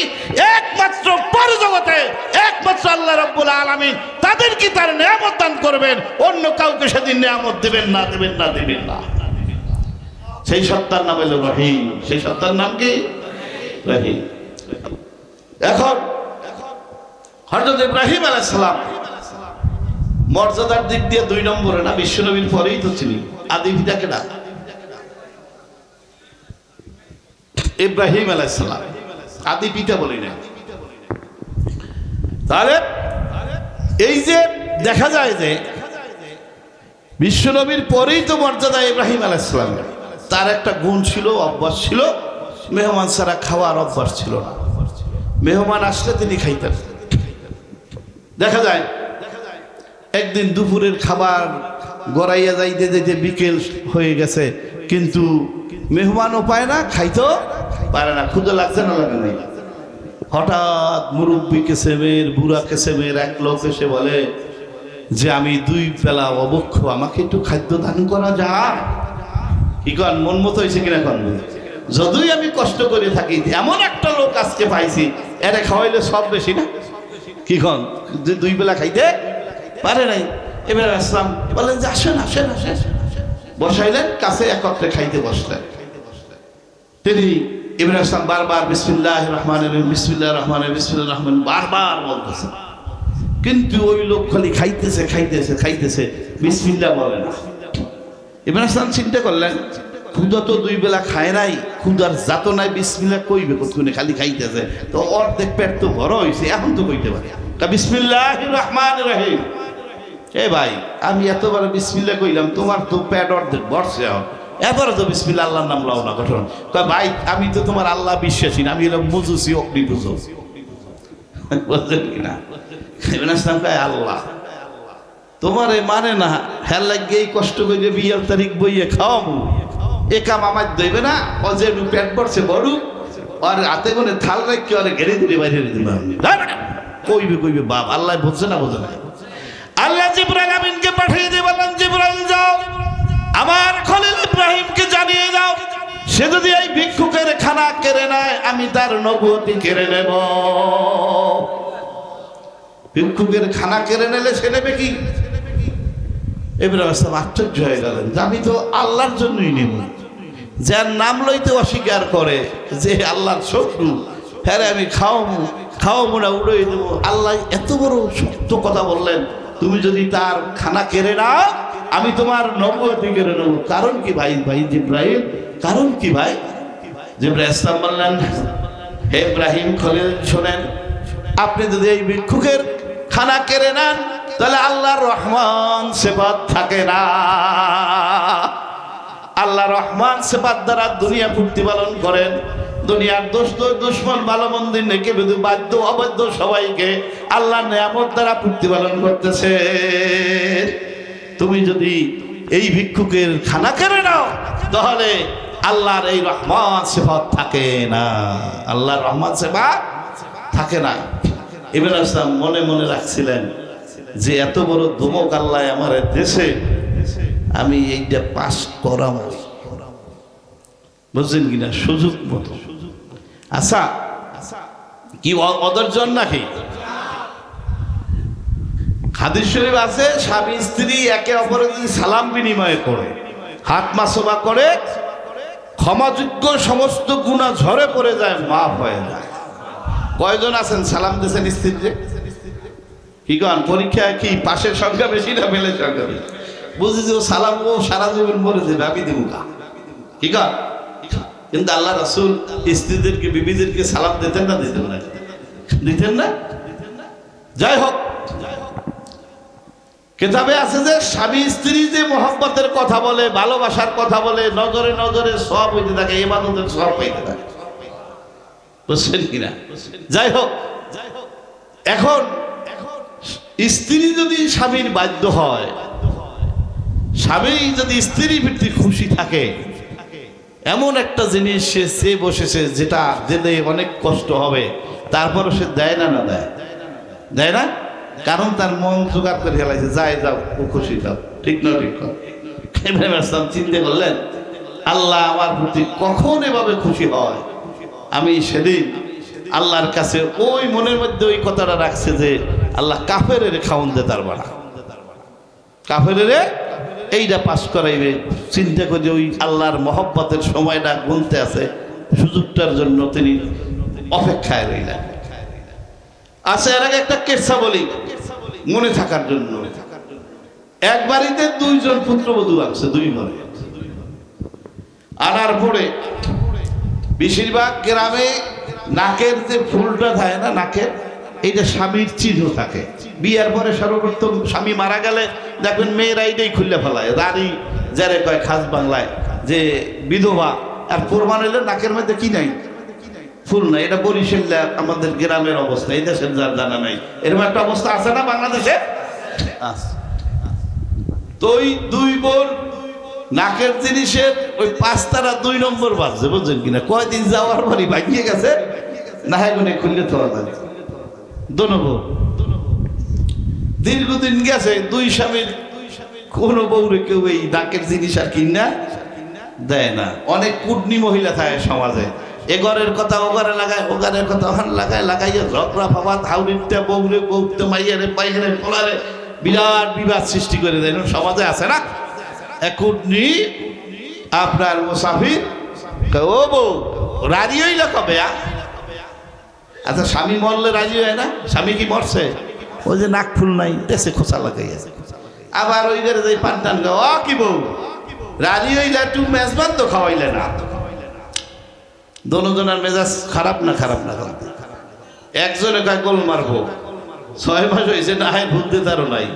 একমাত্র পরজগতে একমাত্র আল্লাহ রাব্বুল আলামিন তাদেরকে তার নিয়ামত দান করবেন, অন্য কাউকে সেদিন নিয়ামত দেবেন না, দেবেন না, দেবেন না। সেই সত্তার নাম হলো রহিম। সেই সত্তার নাম কি? রহিম। এখন হযরত ইব্রাহিম আলাইহিস সালাম মর্যাদার দিক দিয়ে 2 নম্বরে না, বিশ্বনবীর পরেই তো ছিলেন। আদি পিতা কেডা? ইব্রাহিম আলাইহিস সালাম। আদি পিতা বলি না। তাহলে এই যে দেখা যায় যে বিশ্বনবীর পরেই তো মর্যাদা ইব্রাহিম আলাইহিস সালাম। তার একটা গুণ ছিল, অভ্যাস ছিল, মেহমান ছাড়া খাওয়ার অভ্যাস ছিল না। মেহমান আসলে তিনি খাইতেন। দেখা যায় একদিন দুপুরের খাবার গড়াইয়া যাইতে যাইতে বিকেল হয়ে গেছে, কিন্তু মেহমানও পায় না, খাইতেও পারে না। ক্ষুদা লাগছে না লাগে নাই। হঠাৎ মুরব্বী কেসেমের, বুড়া কেসেমের এক লোক এসে বলে যে আমি 2 বেলা অবক্ষ, আমাকে একটু খাদ্য দান করা যায়? কি কন, মন মতো হয়েছে কিনা কন? যতই আমি কষ্ট করে থাকি, এমন একটা লোক আজকে পাইছি, এরে খাওয়াইলে সব বেশি না? কি কন, যে 2 বেলা খাইতে পারে নাই। এবার আসলাম, বললেন যে আসেন আসেন আসেন, বসাইলেন কাছে, একত্রে খাইতে বসলেন। তিনি ইব্রাহিম আসলাম বারবার বিসমিল্লাহির রহমানির রহিম, বিসমিল্লাহির রহমানির রহিম, বিসমিল্লাহির রহমান বারবার বলতেছে, কিন্তু ওই লোক খালি খাইতেছে খাইতেছে খাইতেছে, বিসমিল্লাহ বলে না। ইব্রাহিম আসলাম চিন্তা করলেন, ক্ষুদা তো 2 বেলা খায় নাই, ক্ষুদার জাত নাই, বিসমিল্লাহ কইবে কতক্ষণে, খালি খাইতেছে। তো অর্ধেক পেট তো বড় হয়েছে, এখন তো কইতে পারে বিসমিল্লাহির রহমানির রহিম। এ ভাই, আমি এতবার বিসমিল্লাহ কইলাম, তোমার তো পেট অর্ধেক বর্ষে, এবারে তো বিসমিল্লাহ আল্লাহর নাম লাও না ঘটনা। কয় ভাই, আমি তো তোমার আল্লাহ বিশ্বাসী না, আমি এলাম মজুসি, অগ্নি পুজো, বুঝলেন কিনা? ইব্রাহিম কয় আল্লাহ তোমারে মানে না, হ্যাঁ লাগে এই কষ্ট করে বিয়ের তারিখ বইয়ে খাওয়াবো, এ কাম আমার দইবে না। ও যে পেট পড়ছে বড়, আর হাতে কোনে থাল রাখি, আর ঘেরে দিলে বাইরে কইবে কইবে বাপ, আল্লাহ বোঝে না, বোঝে না। আল্লাহ জিবরাইল আমিনকে পাঠিয়ে দিয়ে বললেন, জিবরাইল যাও, আমার খলিল ইব্রাহিমকে জানিয়ে দাও, সে যদি এই ভিক্ষুকের খানা কেড়ে নেয়, আমি তার নবুয়তি কেড়ে নেব। ভিক্ষুকের খানা কেড়ে নিলে সে নেবে কি? ইব্রাহিম আসলাম আশ্চর্য হয়ে গেলেন, আমি তো আল্লাহর জন্যই নেব। যার নাম লইতে অস্বীকার করে, যে আল্লাহর শত্রু, হ্যাঁ আমি খাওয়াবো না, উড়ে দেবো। আল্লাহ এত বড় সত্য কথা বললেন, তুমি যদি তার খানা কেড়ে নাও, আমি তোমার নবুয়তি কেড়ে নেব। কারণ কি ভাই? ভাই জিবরাইল, কারণ কি ভাই? জিবরাইল ইসলাম বললেন, হে ইব্রাহিম খলিল শোনেন, আপনি যদি এই ভিক্ষুকের খানা কেড়ে নেন, তাহলে আল্লাহর রহমান সিফাত থাকে না। আল্লাহ রহমান সিফাত দ্বারা দুনিয়া প্রতিপালন করেন। দুনিয়ার দোস্ত দুশ্মন ভালো মন্দির নেকে বেদু বাধ্য অবাধ্য সবাইকে আল্লাহ নিয়ামত দ্বারা প্রতিপালন করতেছে। তুমি যদি এই ভিক্ষুকের খানা কেড়ে নাও, তাহলে আল্লাহর এই রহমান সিফাত থাকে না, আল্লাহর রহমান সিফাত থাকে না। ইব্রাহিম আসলাম মনে মনে রাখছিলেন যে এত বড় ধমক আল্লাহ আমার দেশে, আমি এইটা পাস করাম, বুঝছেন কিনা, সুযোগ মতো। আচ্ছা, কি অদর্জন নাকি? হাদিস শরীফ আছে, স্বামী স্ত্রী একে অপরের যদি সালাম বিনিময় করে, হাত মাসোবা করে, ক্ষমাযোগ্য সমস্ত গুনাহ ঝরে পড়ে যায়, মাফ হয়ে যায়। কয়জন আছেন সালাম দিয়েছেন স্ত্রীকে? কি কন, পরীক্ষা কি পাশের সংখ্যা বেশি না ফেলের সংখ্যা বেশি? বুঝি যে ও সালাম ও সারা জীবন মরে যাবে, আমি দেবো না, কি কন? কিন্তু আল্লাহ রাসূল স্ত্রীদেরকে, বিবিদেরকে সালাম দিতেন না? দিতেন না? দিতেন না? যাই হোক, কিতাবে আছে যে স্বামী স্ত্রী যে মহব্বতের কথা বলে, ভালোবাসার কথা বলে, নজরে নজরে সব হইতে থাকে, ইবাদতের সব হইতে থাকে, বুঝছেন কিনা? যাই হোক, এখন স্ত্রী যদি স্বামীর বাধ্য হয়, স্বামী যদি স্ত্রীর ভিত্তি খুশি থাকে, এমন একটা জিনিস সে চেয়ে বসেছে যেটা দিলে অনেক কষ্ট হবে, তারপরও সে দেয় না? না দেয়? দেয় না? কারণ তার মন জোগাড় করে ফেলাইছে, যাই যাও, ও খুশি যাও, ঠিক না? ঠিক। ইব্রাহিম আসলাম চিন্তা করলেন, আল্লাহ আমার প্রতি কখন এভাবে খুশি হয়, আমি সেদিন আল্লাহর কাছে ওই মনের মধ্যে ওই কথাটা রাখছে যে আল্লাহ কাফেরের খাওন দে, তার বাড়া কাফেরের এইটা পাস করাইবে। চিন্তা করে ওই আল্লাহর মহব্বতের সময়টা গুনতে আছে, সুযোগটার জন্য তিনি অপেক্ষায় রইলেন। আচ্ছা, এর আগে একটা কেসা বলি মনে থাকার জন্য। এক বাড়িতে 2 জন পুত্রবধূ আছে, 2 ঘরে। আনার পরে বেশিরভাগ গ্রামে নাকের যে ফুলটা থাকে না, নাকের, এইটা স্বামীর চিহ্ন থাকে। বিয়ার পরে সর্বপ্রথম স্বামী মারা গেলে দেখবেন মেয়েরা এইটাই খুললে ফেলায়, রানী যারে কয় খাস বাংলায়, যে বিধবা আর প্রমাণ হইলে নাকের মধ্যে কি নাই, ফুল নাই। এটা বরিশালে আমাদের গ্রামের অবস্থা, এই দেশের যার জানা নাই। এরকম একটা অবস্থা আছে না বাংলাদেশে? তো ওই দুই বোর নাকের জিনিসের ওই 5 তারা 2 নম্বর বাজছে, বুঝছেন কিনা? কয়দিন যাওয়ার পরই ভাগিয়ে গেছে, না হয় গুনে খুললে তো দোনো বউ দীর্ঘদিন গেছে। 2 স্বামীর কোনো বউরে কেউ এই নাকের জিনিস আর কিনা দেয় না। অনেক কুটনি মহিলা থাকে সমাজে, এ ঘরের কথা ও ঘরে লাগায়, ও ঘরের কথা ওখানে লাগাইয়া ঝগড়া ফাবাদ হাউরিতে বউরে বউতে মাইয়ারে পাইয়ারে পোলারে বিরাট বিবাদ সৃষ্টি করে দেয়। সমাজে আছে না এক কুটনি আপনার মুসাফির, ও বউ রাজি হইল কবে? আচ্ছা স্বামী মরলে রাজি হয় না? স্বামী কি মরছে? ওই যে নাক ফুল নাই দেশে খোঁচা লাগাইয়াছে। আবার ওই ঘরে যাই পান টান গা, ও কি বউ রাজি হইলে একটু মেজবান তো খাওয়াইলে না। দোনোজনের মেজাজ খারাপ না খারাপ না খারাপ। একজনে কয় গোল মারবো, 6 মাস হয়েছে না হয় ভুলতে তারও নাই,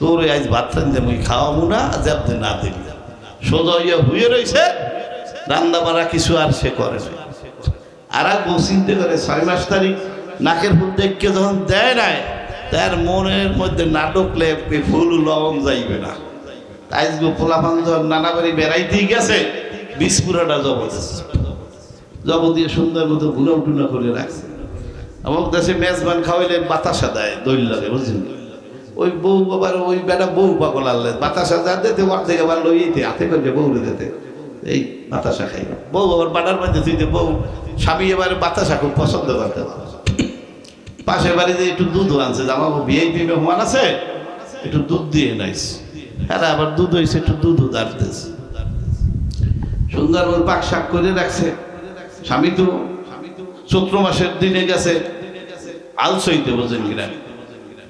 তোর আজ ভাত রান্ধে মুই খাওয়াবো না, যাবতে না দিবি। সোজা হইয়া হুয়ে রয়েছে, রান্না বাড়া কিছু আর সে করে না। আর এক বউ চিনতে করে 6 মাস তারিখ নাকের ফুল দেখে যখন দেয় নাই, তার মনের মধ্যে নাটক লেপে ফুল লবণ যাইবে না। তাই পোলাপান যখন নানা বাড়ি বেড়াইতেই গেছে, বিস্ফোরণটা জব দিয়ে সুন্দর মতো গুলো টুনা করে রাখছে। আমার দেশে মেজবান খাওয়াইলে বাতাসা দেয়, দইল লাগে, বুঝলেন? ওই বউ বাবার ওই বেটা বউ পাগল আনলে বাতাসা যা দিতে অর্ধেক আবার লইতে হাতে করে বউরে দিতে এই বাতাসা খাই। বউ বাবার বাটার মধ্যে তুইতে বউ স্বামী এবারে বাতাসা খুব পছন্দ করতে। পাশের বাড়িতে একটু দুধও আনছে, আমার ভিআইপি মেহমান আছে, একটু দুধ দিয়ে নাইস। হ্যাঁ আবার দুধ হয়েছে, একটু দুধও দাঁড়তেছে। সুন্দর ওর পাক শাক করে রাখছে। স্বামী তো চৈত্র মাসের দিনে গেছে আলসইতে, বোঝেন কিনা?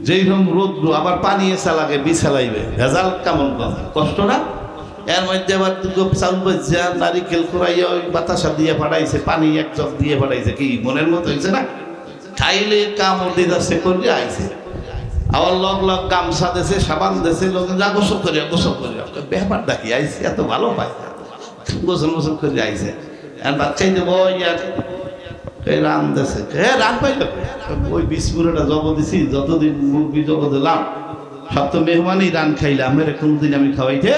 যেই রকম রোদ্র, আবার পানি এসা লাগে বিছালাইবে, ভেজাল কেমন কম কষ্ট না? এর মধ্যে আবার চাউল বাজা নারিকেল কুড়াইয়া ওই বাতাসা দিয়ে পাঠাইছে, পানি 1 চক দিয়ে পাঠাইছে। কি মনের মতো হয়েছে না? খাইলে কামড় দিয়ে যাচ্ছে করে আইছে। আবার লগ লগ গামছা দেশে, সাবান দেশে, লোক যা গোসল করিয়া ব্যাপার দেখি আইসি, এত ভালো পাই গোসল গোসল করে আইছে। আর বাচ্চাই দেব রান দেশে, রান পাইল ওই বিস্ফোরণটা জব দিছি। যতদিন মুরগি জব দিলাম সব তো মেহমানই রান খাইলাম, এর কোনদিন আমি খাওয়াইতে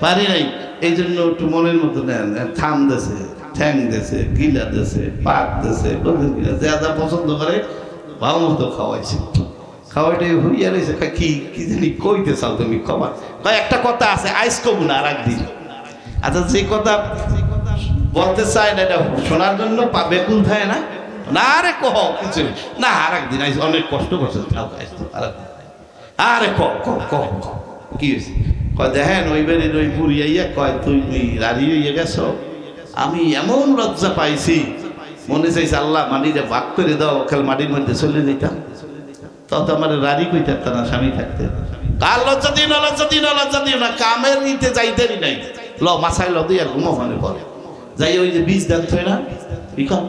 পারি নাই। এই জন্য একটু মনের মতো নেন, থাম দেশে, ঠ্যাং দেশে, গিলা দেশে, পাক দেশে, যা যা পছন্দ করে ভালো মতো খাওয়াইছে। খাওয়াইটাই হইয়া রয়েছে। কি কি জানি কইতে চাও তুমি? খবর কয় একটা কথা আছে, আইস কবু না আর একদিন। আচ্ছা যে কথা বলতে চায় না, এটা শোনার জন্য বেকুল থাকে না? না রে কহ কিছু না, আর একদিন আইস, অনেক কষ্ট করছে, আরে ক কি হয়েছে? কয় দেখেন ওই বেড়ের ওই বুড়িয়াইয়া কয় তুমি রাড়ি হইয়া গেছ, আমি এমন লজ্জা পাইছি, মনে চাইছে আল্লাহ মাটিটা ভাগ করে দাও, খেল মাটির মধ্যে চলে যেতাম। তত আমার রাড়ি কই থাকতাম না, স্বামী থাকতে। কার লজ্জা দিও না, লজ্জা দিও না, লজ্জা দিও না, কামের নিতে যাইতেরই নাই। ল মাছাই ল দিই আর ঘুমো মনে পড়ে যাই। ওই যে বীজ দেন থই না বিকন,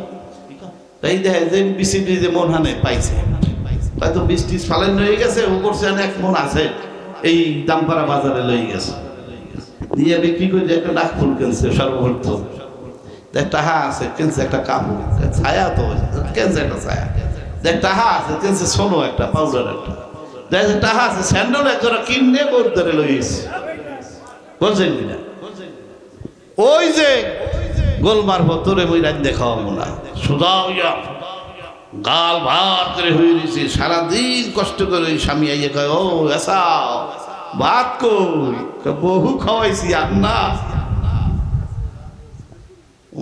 তাই দেখে যে বিসি যে মন হানে পাইছে, হয়তো বীজ টিজ ফালেন হয়ে গেছে, ও করছে 1 মন আছে, এই দামপাড়া বাজারে লই গেছে, দিয়ে বিক্রি করে একটা ডাক ফুল কিনছে সর্বভূত, একটা হা আছে কিনছে, একটা কাপড় ছায়া তো কিনছে, একটা ছায়া দেখ টাহা আছে কিনছে, শোনো একটা পাউডার, একটা দেখ টাহা আছে স্যান্ডেল একজোড়া কিনে বোর ধরে লইছে, বলছেন কিনা? ওই যে গোলমার ভতরে ওই রাত দেখাবো না, সোজা হইয়া গাল ভাত করে হয়ে রয়েছে, সারাদিন কষ্ট করে ওই স্বামী আইয়ে কয়, ও এসা ভাত কই? বহু খাওয়াইছি আর না,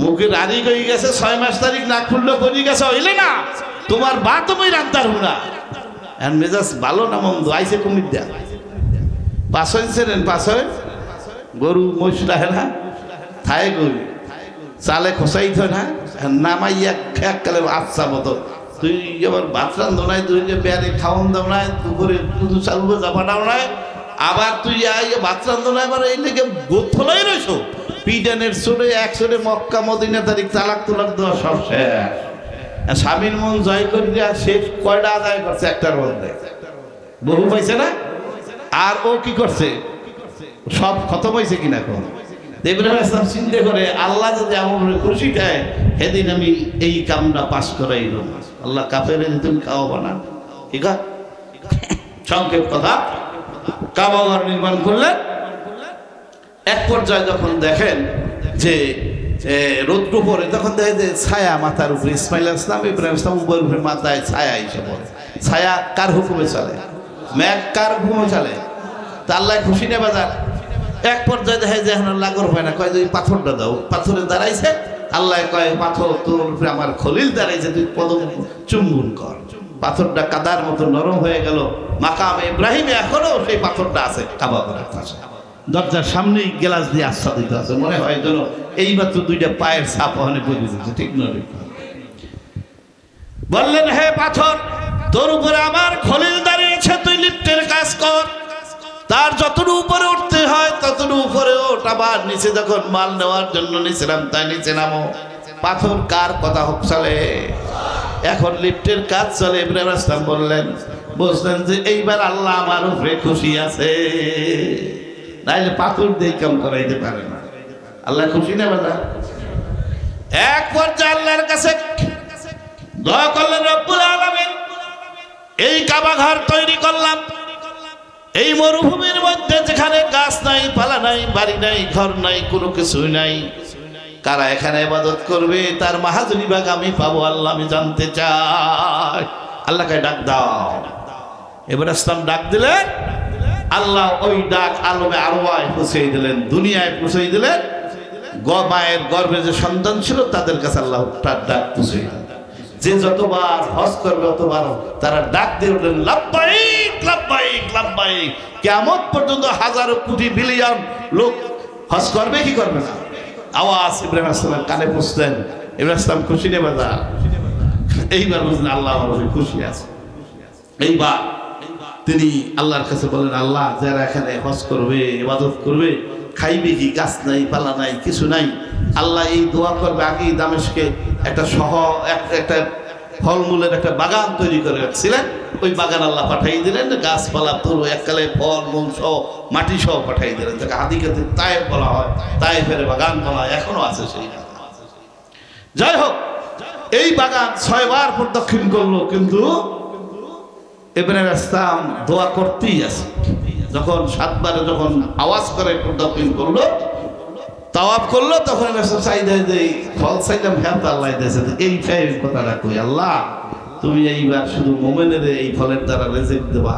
মুখে রাড়ি কই গেছে, 6 মাস তারিখ নাক ফুললো করি গেছে, হইলে না তোমার ভাত মই রান্তার হুনা। এখন মেজাজ ভালো না মন্দ আইসে কুমির দেয়া পাশই ছিলেন, পাশই গরু মহিষ রাখে না, থায় গরু চালে খসাই থয় না, নামাইয়া খেক কালে আচ্ছা মতো তুই এবার ভাত রান্ধো নাই, তুই যে বেড়ে খাওয়ান দাও নাই, দুপুরে শুধু চালবো জাপাটাও নাই, আবার তুই ভাত রান্ধো না, এবার এই লেগে গোথলাই রয়েছো পিডানের চড়ে 1 চড়ে মক্কা মদিনা তারিখ তালাক তুলাক দেওয়া সব শেষ। স্বামীর মন জয় করে দেওয়া শেষ, কয়টা আদায় করছে? একটার মধ্যে বহু পাইছে না। আর ও কি করছে? সব খতম হয়েছে কিনা? কোন ইব্রাহিম ইসলাম চিন্তা করে আল্লাহ যদি আমার খুশি খায় সেদিন আমি এই কামটা পাস করাইল আল্লাহ কাফের তুমি খাওয়াবো না ঠিক আছে সংক্ষেপ কথা কাবা ঘর নির্মাণ করলেন এক পর্যায়ে যখন দেখেন যে রৌদ্র পরে তখন দেখে যে ছায়া মাথার উপরে ইসমাইল ইসলাম ইব্রাহিম ইসলাম উপরের উপরে মাথায় ছায়া এসে পড়ে ছায়া কার হুকুমে চলে ম্যাঘ কার হুকুমে চলে তা আল্লাহ খুশি নেই বাজার এক পর্যায়ে দেখে যে এখন লাগর হয় না কয় তুই পাথরটা দাও পাথরে দাঁড়াইছে আল্লাহ কয় পাথর তোর উপরে আমার খলিল দাঁড়াইছে তুই পদম চুম্বন কর পাথরটা কাদার মতো নরম হয়ে গেল মাকামে ইব্রাহিমে এখনো সেই পাথরটা আছে কাবা ঘরের পাশে দরজার সামনেই গ্লাস দিয়ে আচ্ছাদিত আছে মনে হয় যেন এইমাত্র দুইটা পায়ের ছাপ ওখানে পড়ে দিচ্ছে ঠিক নয় বললেন হে পাথর তোর উপরে আমার খলিল দাঁড়িয়েছে তুই লিফটের কাজ কর তার যতটুকু উপরে উঠতে হয় ততটুকু উপরে ওঠ আবার নিচে যখন মাল নেওয়ার জন্য নিচেলাম তাই নিচে নামো পাথর কার কথা হোক চলে এখন লিফটের কাজ চলে ইব্রাহিম ইসলাম বললেন বুঝলেন যে এইবার আল্লাহ আমার উপরে খুশি আছে নাইলে পাথর দিয়ে কাম করাইতে পারে না আল্লাহ খুশি না বাবা এক পর্যায়ে আল্লাহর কাছে দোয়া করলেন রব্বুল আলামিন এই কাবা ঘর তৈরি করলাম এই মরুভূমির মধ্যে যেখানে গাছ নাই পালা নাই বাড়ি নাই ঘর নাই কোনো কিছুই নাই কারা এখানে ইবাদত করবে তার মাহাজনী ভাগ আমি পাবো আল্লাহ আমি জানতে চাই আল্লাহকে ডাক দাও এবার ইসলাম ডাক দিলেন আল্লাহ ওই ডাক আলমে আরওয়ায় পৌঁছে দিলেন দুনিয়ায় পৌঁছে দিলেন মায়ের গর্ভে যে সন্তান ছিল তাদের কাছে আল্লাহ তার ডাক পৌঁছে দিলেন যে যতবার হজ করবে ততবার তারা ডাক দিয়ে উঠলেন লাব্বাইক লাব্বাইক লাব্বাইক কিয়ামত পর্যন্ত হাজারো কোটি বিলিয়ন লোক হজ করবে কি করবে না আওয়াজ ইব্রাহিম ইসলামের কানে পৌঁছলেন ইব্রাহিম ইসলাম খুশি নেবে না এইবার বুঝলেন আল্লাহ খুশি আছে এইবার তিনি আল্লাহর কাছে বলেন আল্লাহ যারা এখানে হজ করবে ইবাদত করবে খাইবে কি গাছ নাই পালা নাই কিছু নাই আল্লাহ এই দোয়া করবে আগেই দামেশকে একটা একটা ফলমূলের একটা বাগান তৈরি করে রাখছিলেন ওই বাগান আল্লাহ পাঠাই দিলেন গাছপালা পুরো এককালে ফল মূল সহ মাটি সহ পাঠাই দিলেন তাকে হাদিকাতে তায়েফ বলা হয় তায়েফের বাগান বলা হয় এখনো আছে সেই যাই হোক এই বাগান 6 বার প্রদক্ষিণ করলো কিন্তু ইব্রাহিম ইসলাম দোয়া করতেই আছে যখন 7 বারে যখন আওয়াজ করে প্রদক্ষিণ করলো তাওয়াফ করলো তখন চাইদা যে ফল চাইলাম হ্যাঁ আল্লাহ দিয়েছে এই কথাটা কই আল্লাহ তুমি এইবার শুধু মোমেনের এই ফলের দ্বারা রেজেক দেবা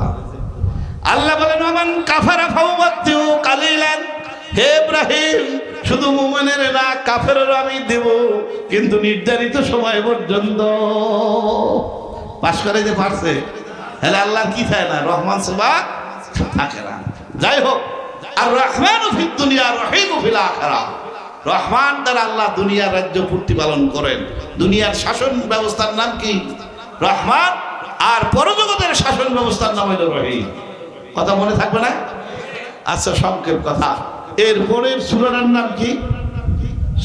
আল্লাহ বলেন আমান কাফারা ফাওয়াতিউ কালিলান হে ইব্রাহিম শুধু মোমেনের না কাফেরেরও আমি দেব কিন্তু নির্ধারিত সময় পর্যন্ত পাশ করাইতে পারছে হলে আল্লাহ কি থাকে না রহমান সেবা থাকে না যাই হোক আর রহমান ফিদ দুনিয়া রহিম ফিল আখিরাহ রহমান দ্বারা আল্লাহ দুনিয়ার রাজ্য প্রতিপালন করেন দুনিয়ার শাসন ব্যবস্থার নাম কি রহমান আর পরজগতের শাসন ব্যবস্থার নাম হলো রহিম কথা মনে থাকবে না আচ্ছা সংক্ষেপ কথা এর পরের সূরার নাম কি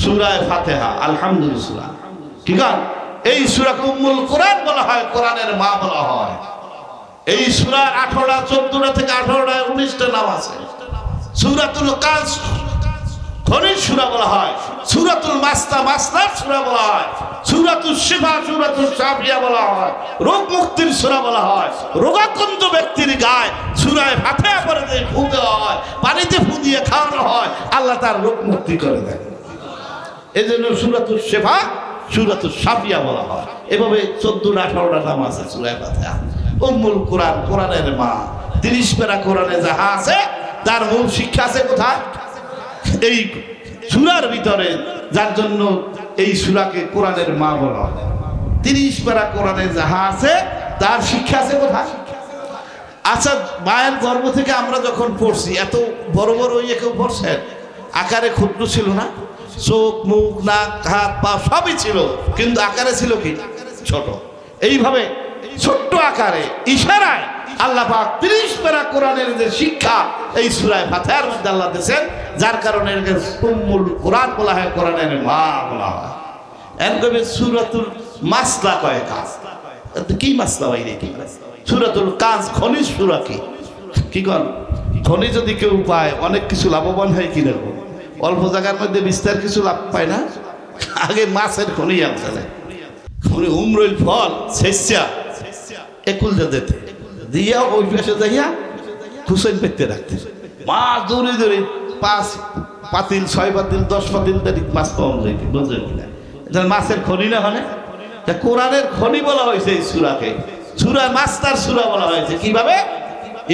সূরা ফাতিহা আলহামদুলিল্লাহ ঠিক আছে এই সূরাকে উম্মুল কোরআন বলা হয় কোরআনের মা বলা হয় এই সূরার 18টা 14টা থেকে 18টা 19টা নাম আছে সূরাতুল কাস খনিজ সূরা বলা হয় সূরাতুল মাসনাদ সূরা বলা হয় সূরাতুল শিফা সূরাতুল শাফিয়া বলা হয় রোগ মুক্তির সূরা বলা হয় রোগাক্রান্ত ব্যক্তির গায়ে সূরা ফাতিহা পড়ে দিয়ে ফু দেওয়া হয় পানিতে ফু দিয়ে খাওয়ানো হয় আল্লাহ তার রোগ মুক্তি করে দেন এজন্য সূরাতুল শিফা সূরাতুল শাফিয়া বলা হয় এভাবে 14টা 18টা নাম আছে সূরা ফাতিহা উম্মুল কোরআন কোরআনের মা 30 পারা কোরআনে যাহা আছে তার মূল শিক্ষা আছে কোথায় এই সূরার ভিতরে যার জন্য এই সূরাকে কোরআনের মা বলা হয় 30 পারা কোরআনে যাহা আছে তার শিক্ষা আছে কোথায় আচ্ছা মায়ের গর্ভ থেকে আমরা যখন পড়ছি এত বড় বড় কেউ পড়ছেন আকারে ক্ষুদ্র ছিল না চোখ মুখ নাক হাত পা সবই ছিল কিন্তু আকারে ছিল কি ছোট এইভাবে ছোট্ট আকারে ইশারায় আল্লাহ পাক 30 পারা কোরআনের যে শিক্ষা এই সূরা ফাতিহার মধ্যে আল্লাহ দিয়েছেন যার কারণে একে উম্মুল কোরআন বলা হয় কোরআনের মা বলা হয় এর কবে সূরাতুল মাসলা কয় কাজ কি মাসলা ভাই কি সূরাতুল কাজ খনিজ সূরা কি কোন খনিজ যদি কেউ পায় অনেক কিছু লাভবান হয় কি দেখো অল্প জায়গার মধ্যে বিস্তার কিছু লাভ পায় না। আগে মাছের খনি আনতে খনি উমরইল ফল শেষা একুল যেতে দিয়া ওই পাশে যাইয়া হুসেন পেতে রাখতে মাছ দৌড়ে দৌড়ে 5 পাতিল 6 পাতিল 10 পাতিল তারিখ মাছ পাওয়া যাইতে বুঝলেন কিনা। এটা মাছের খনি না হলে কোরআনের খনি বলা হয়েছে এই সূরাকে। সূরা মাস্টার সূরা বলা হয়েছে কিভাবে?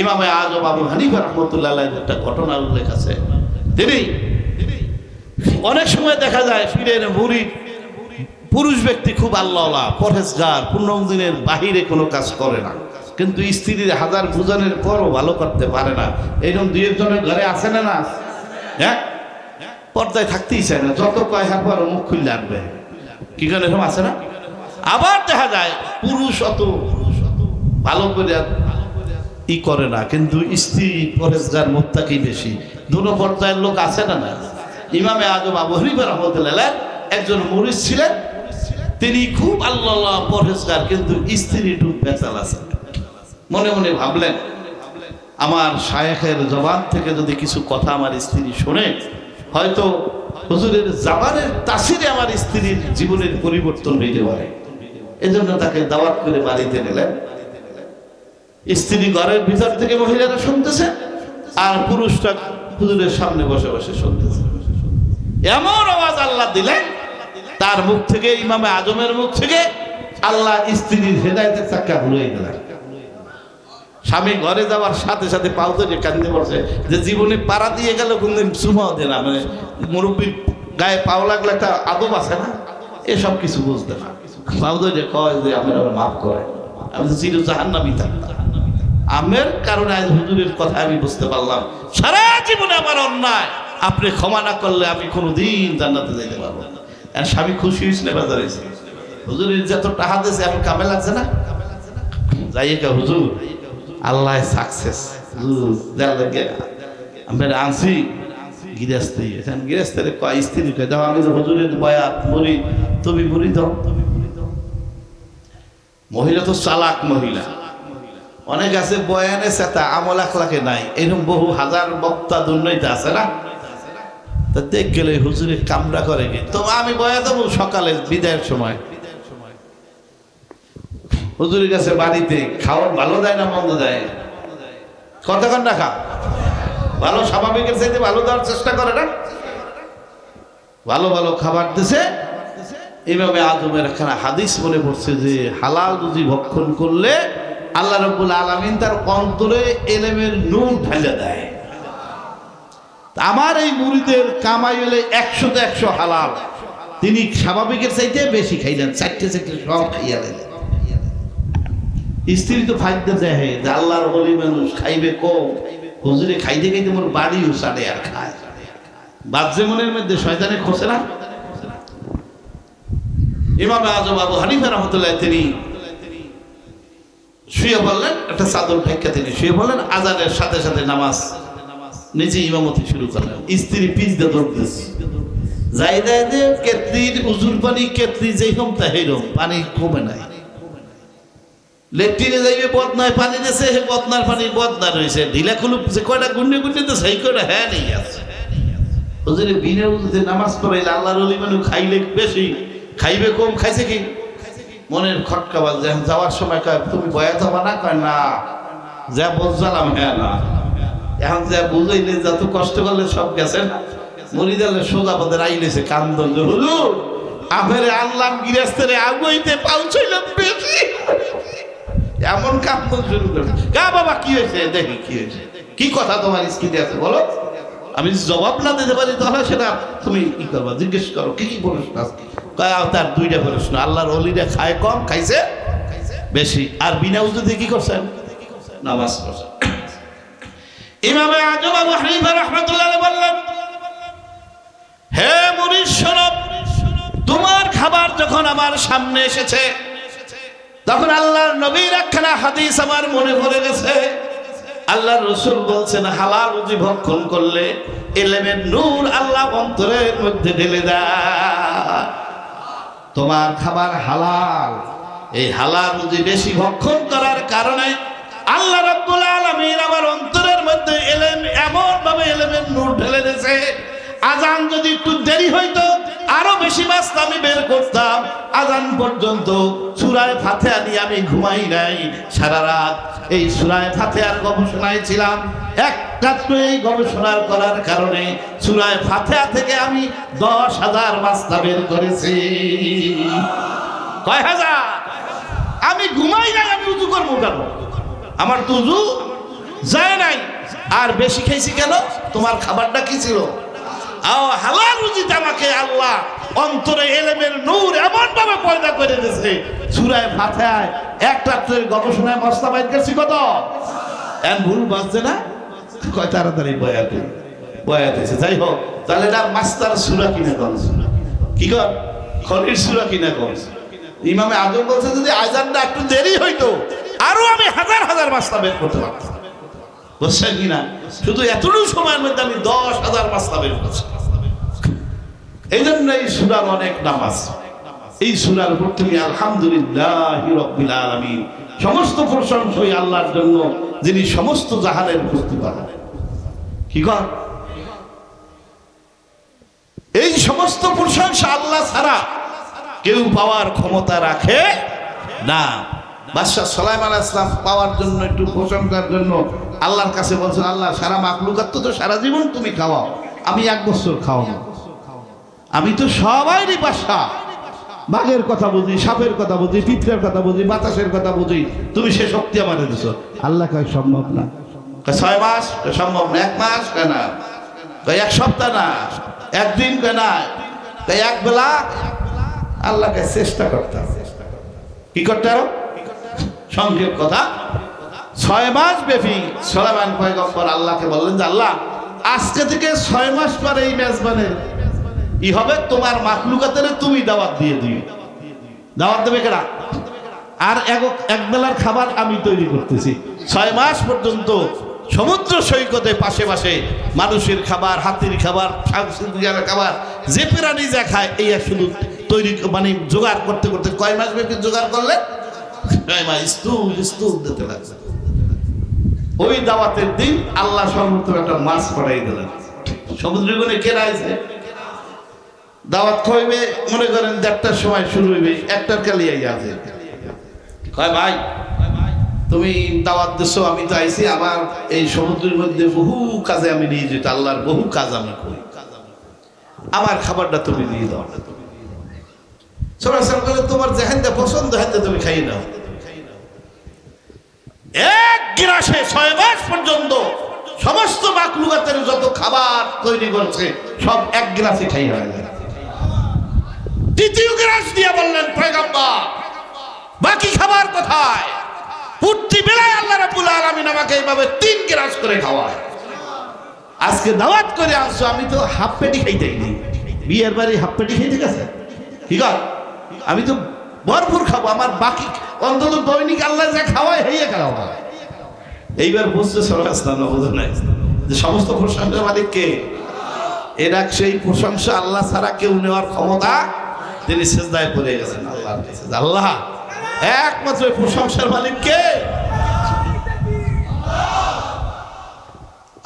ইমামে আজম আবু হানিফা রাহমাতুল্লাহ আলাইহির একটা ঘটনার উল্লেখ আছে। তিনি অনেক সময় দেখা যায় পীরের মুরিদ পুরুষ ব্যক্তি খুব আল্লাহওয়ালা পরহেজগার 15 দিনের বাহিরে কোনো কাজ করে না, কিন্তু স্ত্রীর হাজার বুঝানোর পরও ভালো করতে পারে না। এইরকম 2-1 ঘরে আছে না না? হ্যাঁ, পর্দায় থাকতেই চায় না, যত কয় হার পর মুখ খুললে আনবে কি কারণ এরকম আছে না? আবার দেখা যায় পুরুষ অত ভালো করে ই করে না, কিন্তু স্ত্রী পরহেজগার মুত্তাকি বেশি। দুটো পর্যায়ের লোক আছে না না? ইমামে আজম আবু হানিফা রাহমাতুল্লাহ একজন মুরিদ ছিলেন, তিনি খুব আল্লাহ পরহেজগার, কিন্তু স্ত্রী একটু বেচাল আছে। মনে মনে ভাবলেন আমার শায়েখের জবান থেকে যদি কিছু কথা আমার স্ত্রী শোনে, হয়তো হুজুরের জবানের তাসিরে আমার স্ত্রীর জীবনের পরিবর্তন হইতে পারে। এজন্য তাকে দাওয়াত করে বাড়িতে নিলেন। স্ত্রী ঘরের ভিতর থেকে মহিলারা শুনতেছে, আর পুরুষটা হুজুরের সামনে বসে বসে শুনতেছে। এমন আওয়াজ আল্লাহ দিলেন তার মুখ থেকে, ইমামে আজমের মুখ থেকে আল্লাহ স্ত্রীর হেদায়েতের চাক্কা ঘুরিয়ে দিলেন। স্বামী ঘরে যাওয়ার সাথে সাথে পাও ধরে কান্দে পড়ছে যে জীবনে পাড়া দিয়ে গেল কোনদিন সুমাও দেয় না, মানে মুরব্বীর গায়ে পাও লাগলে একটা আদব আছে না, এসব কিছু বুঝতে না। পাও ধরে কয় যে আমার মাফ করে, আমি তো চির জাহান্নামী থাকতাম। আমের কারণে আজ হুজুরের কথা আমি বুঝতে পারলাম, সারা জীবনে আমার অন্যায় আপনি ক্ষমা না করলে আমি কোনোদিন জান্নাতে যেতে পারবো না। আর স্বামী খুশি হয়েছে না বাজারে হুজুরের যত টাকা দিয়েছে এখন কামে লাগছে না, যাইয়ে কে হুজুর আল্লাহ সাকসেস আমরা আনছি গিরাস্তি। এখন গিরাস্তের কয় স্ত্রী কয় দাও আমি হুজুরের বয়াত মরি, তুমি মরি দাও। মহিলা তো চালাক মহিলা, অনেক আছে বয়ানে সেটা আমল আখলাকে নাই, এরকম বহু হাজার বক্তা দুর্নয়তা আছে না। তা দেখ গেলে হুজুরের কামরা করে গে, তো আমি বয়া দেবো সকালে বিদায়ের সময় হুজুরের কাছে বাড়িতে খাওয়ার ভালো দেয় না মন্দ দেয়, কতক্ষণ রাখা ভালো, স্বাভাবিকের চাইতে ভালো দেওয়ার চেষ্টা করে না, ভালো ভালো খাবার দিছে। এইভাবে আজমের একখানা হাদিস মনে পড়ছে যে হালাল রুজি ভক্ষণ করলে আল্লাহ রাব্বুল আলামিন তার অন্তরে ইলমের নূর ঢালে দেয়। আমার এই মুরিদের কামাই হলে 100তে 100 হালাল, তিনি স্বাভাবিকের চাইতে বেশি খাইলেন, 4টে সব খাইয়ালেন। স্ত্রী তো ফাইদা দেয় যে আল্লাহর ওলি মানুষ খাইবে কম, হুজুরে খাইতে খাইতে মোর বাড়িও সাড়ে আর খায়, বাজ্যে মনের মধ্যে শয়তানে খোঁজে না। ইমামে আজম আবু হানিফা রাহমাতুল্লাহ তিনি শুয়ে বললেন, একটা চাদর ঢাকা তিনি শুয়ে বললেন, আজানের সাথে সাথে নামাজ নিজে ইমামতি শুরু করলেন। স্ত্রী পিছ দিয়ে দৌড়তেছে, যাই দেয় যে কেতলির উজুর পানি কেতলি যেরকম তাইরকম পানি কমে নাই, লেট্রিনে যাইবে বদনায় পানি দিয়েছে, হে বদনার পানি বদনা রয়েছে, ঢিলা খুলুপ যে কয়টা গুন্ডে গুন্ডে তো সেই কয়টা হ্যাঁ নেই আছে। হুজুরে বিনা উজুতে নামাজ পড়াইলে আল্লাহর ওলি মানুষ খাইলে বেশি খাইবে কম, খাইছে কি মনের খটকা বাজে। যাওয়ার সময় কয় তুমি বয়া যাবা না, কয় না যা বলছিলাম হ্যাঁ না, এখন যা বুঝাইলে যত কষ্ট করলে সব গেছে না। মরি দিলে সোজা পথে রাইলেছে কান্দন, হুজুর আমেরে আনলাম গিরাস্তেরে আগুইতে পাউছইলাম বেশি, এমন কান্দন শুরু করে। গা বাবা কি হয়েছে, দেখি কি হয়েছে, কি কথা তোমার স্ত্রী আছে বলো, আমি জবাব না দিতে পারি তাহলে সেটা তুমি কি করবা, জিজ্ঞেস করো কি কি প্রশ্ন আজকে। তার 2টা প্রশ্ন, আল্লাহর ওলিরা খায় কম, খাইছে বেশি, আর বিনা উজুতে কি করছেন, নামাজ পড়ছেন। ইমামে আজম আবু হানিফা রাহমাতুল্লাহ বললেন, হে মুরিদ শোনো, তোমার খাবার যখন আমার সামনে এসেছে তখন আল্লাহর নবীর একখানা হাদিস আমার মনে পড়ে গেছে। আল্লাহর রাসূল বলছেন হালাল রুজি ভক্ষণ করলে ইলমের নূর আল্লাহ অন্তরের মধ্যে ঢেলে দেয়। তোমার খাবার হালাল, এই হালাল রুজি বেশি ভক্ষণ করার কারণে আল্লাহ রাব্বুল আলামিন আমার অন্তরের মধ্যে ইলম এমন ভাবে ইলমের নূর ঢেলে দিয়েছে, আজান যদি একটু দেরি হইতো আরো বেশি মাছ আমি বের করতাম। আজান পর্যন্ত সূরা ফাতিহা নিয়ে আমি ঘুমাই নাই সারা রাত। এই সূরা ফাতিহার গবেষণায় ছিলাম। একমাত্র এই গবেষণা করার কারণে সূরা ফাতিহা থেকে আমি 10,000 মাসলা বের করেছি। কয় হাজার? আমি ঘুমাই নাই, আমি উজু করবো কেন? আমার তো উজু যায় নাই। আর বেশি খেয়েছি কেন? তোমার খাবারটা কি ছিল? হালাল রুজিতে আমাকে আল্লাহ অন্তরে এলেমের নূর এমন ভাবে পয়দা করে দিয়েছে। সূরা ফাতিহায় এক রাত্রের গবেষণায় মসলা বাইর করছি কত? এন ভুল বাজছে না? কয় তাড়াতাড়ি বয়াতেছে। যাই হোক, তাহলে এটা মাস্টার সূরা কিনা কর, কি কর খনির সূরা কিনা কর। ইমামে আজম বলছে যদি আজানটা একটু দেরি হইতো আরো আমি হাজার হাজার মাসলা বের করতে পারতাম। বুঝছেন কিনা? শুধু এতটুকু সময়ের মধ্যে আমি 10,000 মাসলা বের করছি। এই জন্য এই সূরার অনেক নাম আছে। এই সূরার উপর তুমি আলহামদুলিল্লাহি রাব্বিল আলামিন, সমস্ত প্রশংসা ওই আল্লাহর জন্য যিনি সমস্ত জাহানের প্রতিপালক। কি কর? এই সমস্ত প্রশংসা আল্লাহ ছাড়া কেউ পাওয়ার ক্ষমতা রাখে না। বাদশাহ সুলাইমান আলাইহিস সালাম পাওয়ার জন্য, একটু প্রশংসার জন্য আল্লাহর কাছে বলছেন, আল্লাহ সারা মাখলুকাত তো সারা জীবন তুমি খাওয়াও, আমি 1 বছর খাওয়াবো। আমি তো সবাইরই বাদশাহ, বাঘের কথা বুঝি, সাপের কথা বুঝি, পিঁপড়ের কথা বুঝি, বাতাসের কথা বুঝি, তুমি সে শক্তি আমারে দিছো। আল্লাহ কয় সম্ভব না। 6 মাস সম্ভব না, 1 মাস কেন না, 1 সপ্তাহ না, 1 দিন কেন না, 1 বেলা। আল্লাহকে চেষ্টা করতে হবে। কি করতে হবে? সংক্ষেপ কথা, 6 মাস ব্যাপী সুলাইমান পয়গম্বর আল্লাহকে বললেন যে আল্লাহ আজকে থেকে 6 মাস পরে এই মেজবানের ই হবে, তোমার মাখলুকাতের তুমি দাওয়াত দিয়ে দিও। দাওয়াত দেবে কেনা? আর এক বেলার খাবার আমি তৈরি করতেছি। 6 মাস পর্যন্ত সমুদ্র সৈকতে পাশে পাশে মানুষের খাবার, হাতির খাবার, শাকসবজির খাবার, যে প্রাণী যা খায় এই শুধু তৈরি মানে জোগাড় করতে করতে কয় মাস ব্যাপী জোগাড় করলে 9 মাস স্তূপ দিতে লাগছে। ওই দাওয়াতের দিন আল্লাহ সর্বোত্তম একটা মাছ পড়াই দিলেন। সমুদ্রের গুণে কেনা আছে দাওয়াত খাইবে, মনে করেন 1টার সময় শুরু হইবে, 1টার কালিয়াই আছে। কয় ভাই তুমি দাওয়াত দিছো, আমি তো আইছি, আমার এই সমুদ্রের মধ্যে বহু কাজে আমি নিয়ে যেতে, আল্লাহর বহু কাজ আমি করি, আমার খাবারটা তুমি দিয়ে দাও। সরাসরি করে তোমার যেখানটা পছন্দ হেনতে তুমি খাইয়ে দাও। 1 গ্রাসে 6 মাস পর্যন্ত সমস্ত মাখলুকাতের যত খাবার তৈরি করছে সব 1 গ্রাসে খাই হয়ে যায়। দ্বিতীয় গ্রাস দিয়ে বললেন পয়গম্বর বাকি খাবার কোথায়? প্রতি বেলায় আল্লাহ রাব্বুল আলামিন আমাকে এইভাবে 3 গ্রাস করে খাওয়ায়। আজকে দাওয়াত করে আসছো, আমি তো হাফ পেটি খাইতেই নেই, বিয়ের বাড়ি হাফ পেটি খাইতে গেছে। ঠিক আছে, আমি তো ভরপুর খাবো, আমার বাকি অন্তত দৈনিক আল্লাহ যা খাওয়ায় হেয়ে খাওয়া। এইবার বুঝতে সরাসরি বোঝা নাই যে সমস্ত প্রশংসার মালিক কে? এরা সেই প্রশংসা আল্লাহ ছাড়া কেউ নেওয়ার ক্ষমতা, তিনি সিজদায় পড়ে গেছেন আল্লাহর কাছে। আল্লাহ একমাত্র প্রশংসার মালিক কে?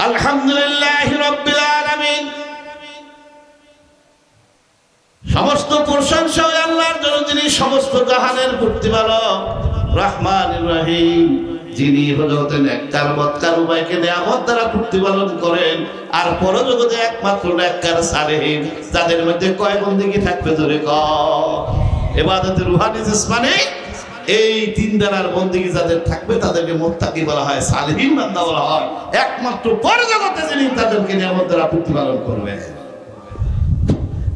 আলহামদুলিল্লাহি রাব্বিল আলামিন। সমস্ত প্রশংসা আল্লাহর জন্য, যিনি সমস্ত জাহানের প্রতিপালক, রহমানুর রহিম, যিনি হযরতে নেককার বদকার উভয়কে নিয়ামত দ্বারা প্রতিপালন করেন। আর পরজগতে একমাত্র নেককার সালেহীন, যাদের মধ্যে কয় বন্দেগী থাকবে ধরে ইবাদতে রুহানি জিসমানি, এই 3 ধারার বন্দেগী যাদের থাকবে তাদেরকে মুত্তাকি বলা হয়, সালেহীন বান্দা বলা হয়। একমাত্র পরজগতে যিনি তাদেরকে নিয়ামত দ্বারা প্রতিপালন করবেন।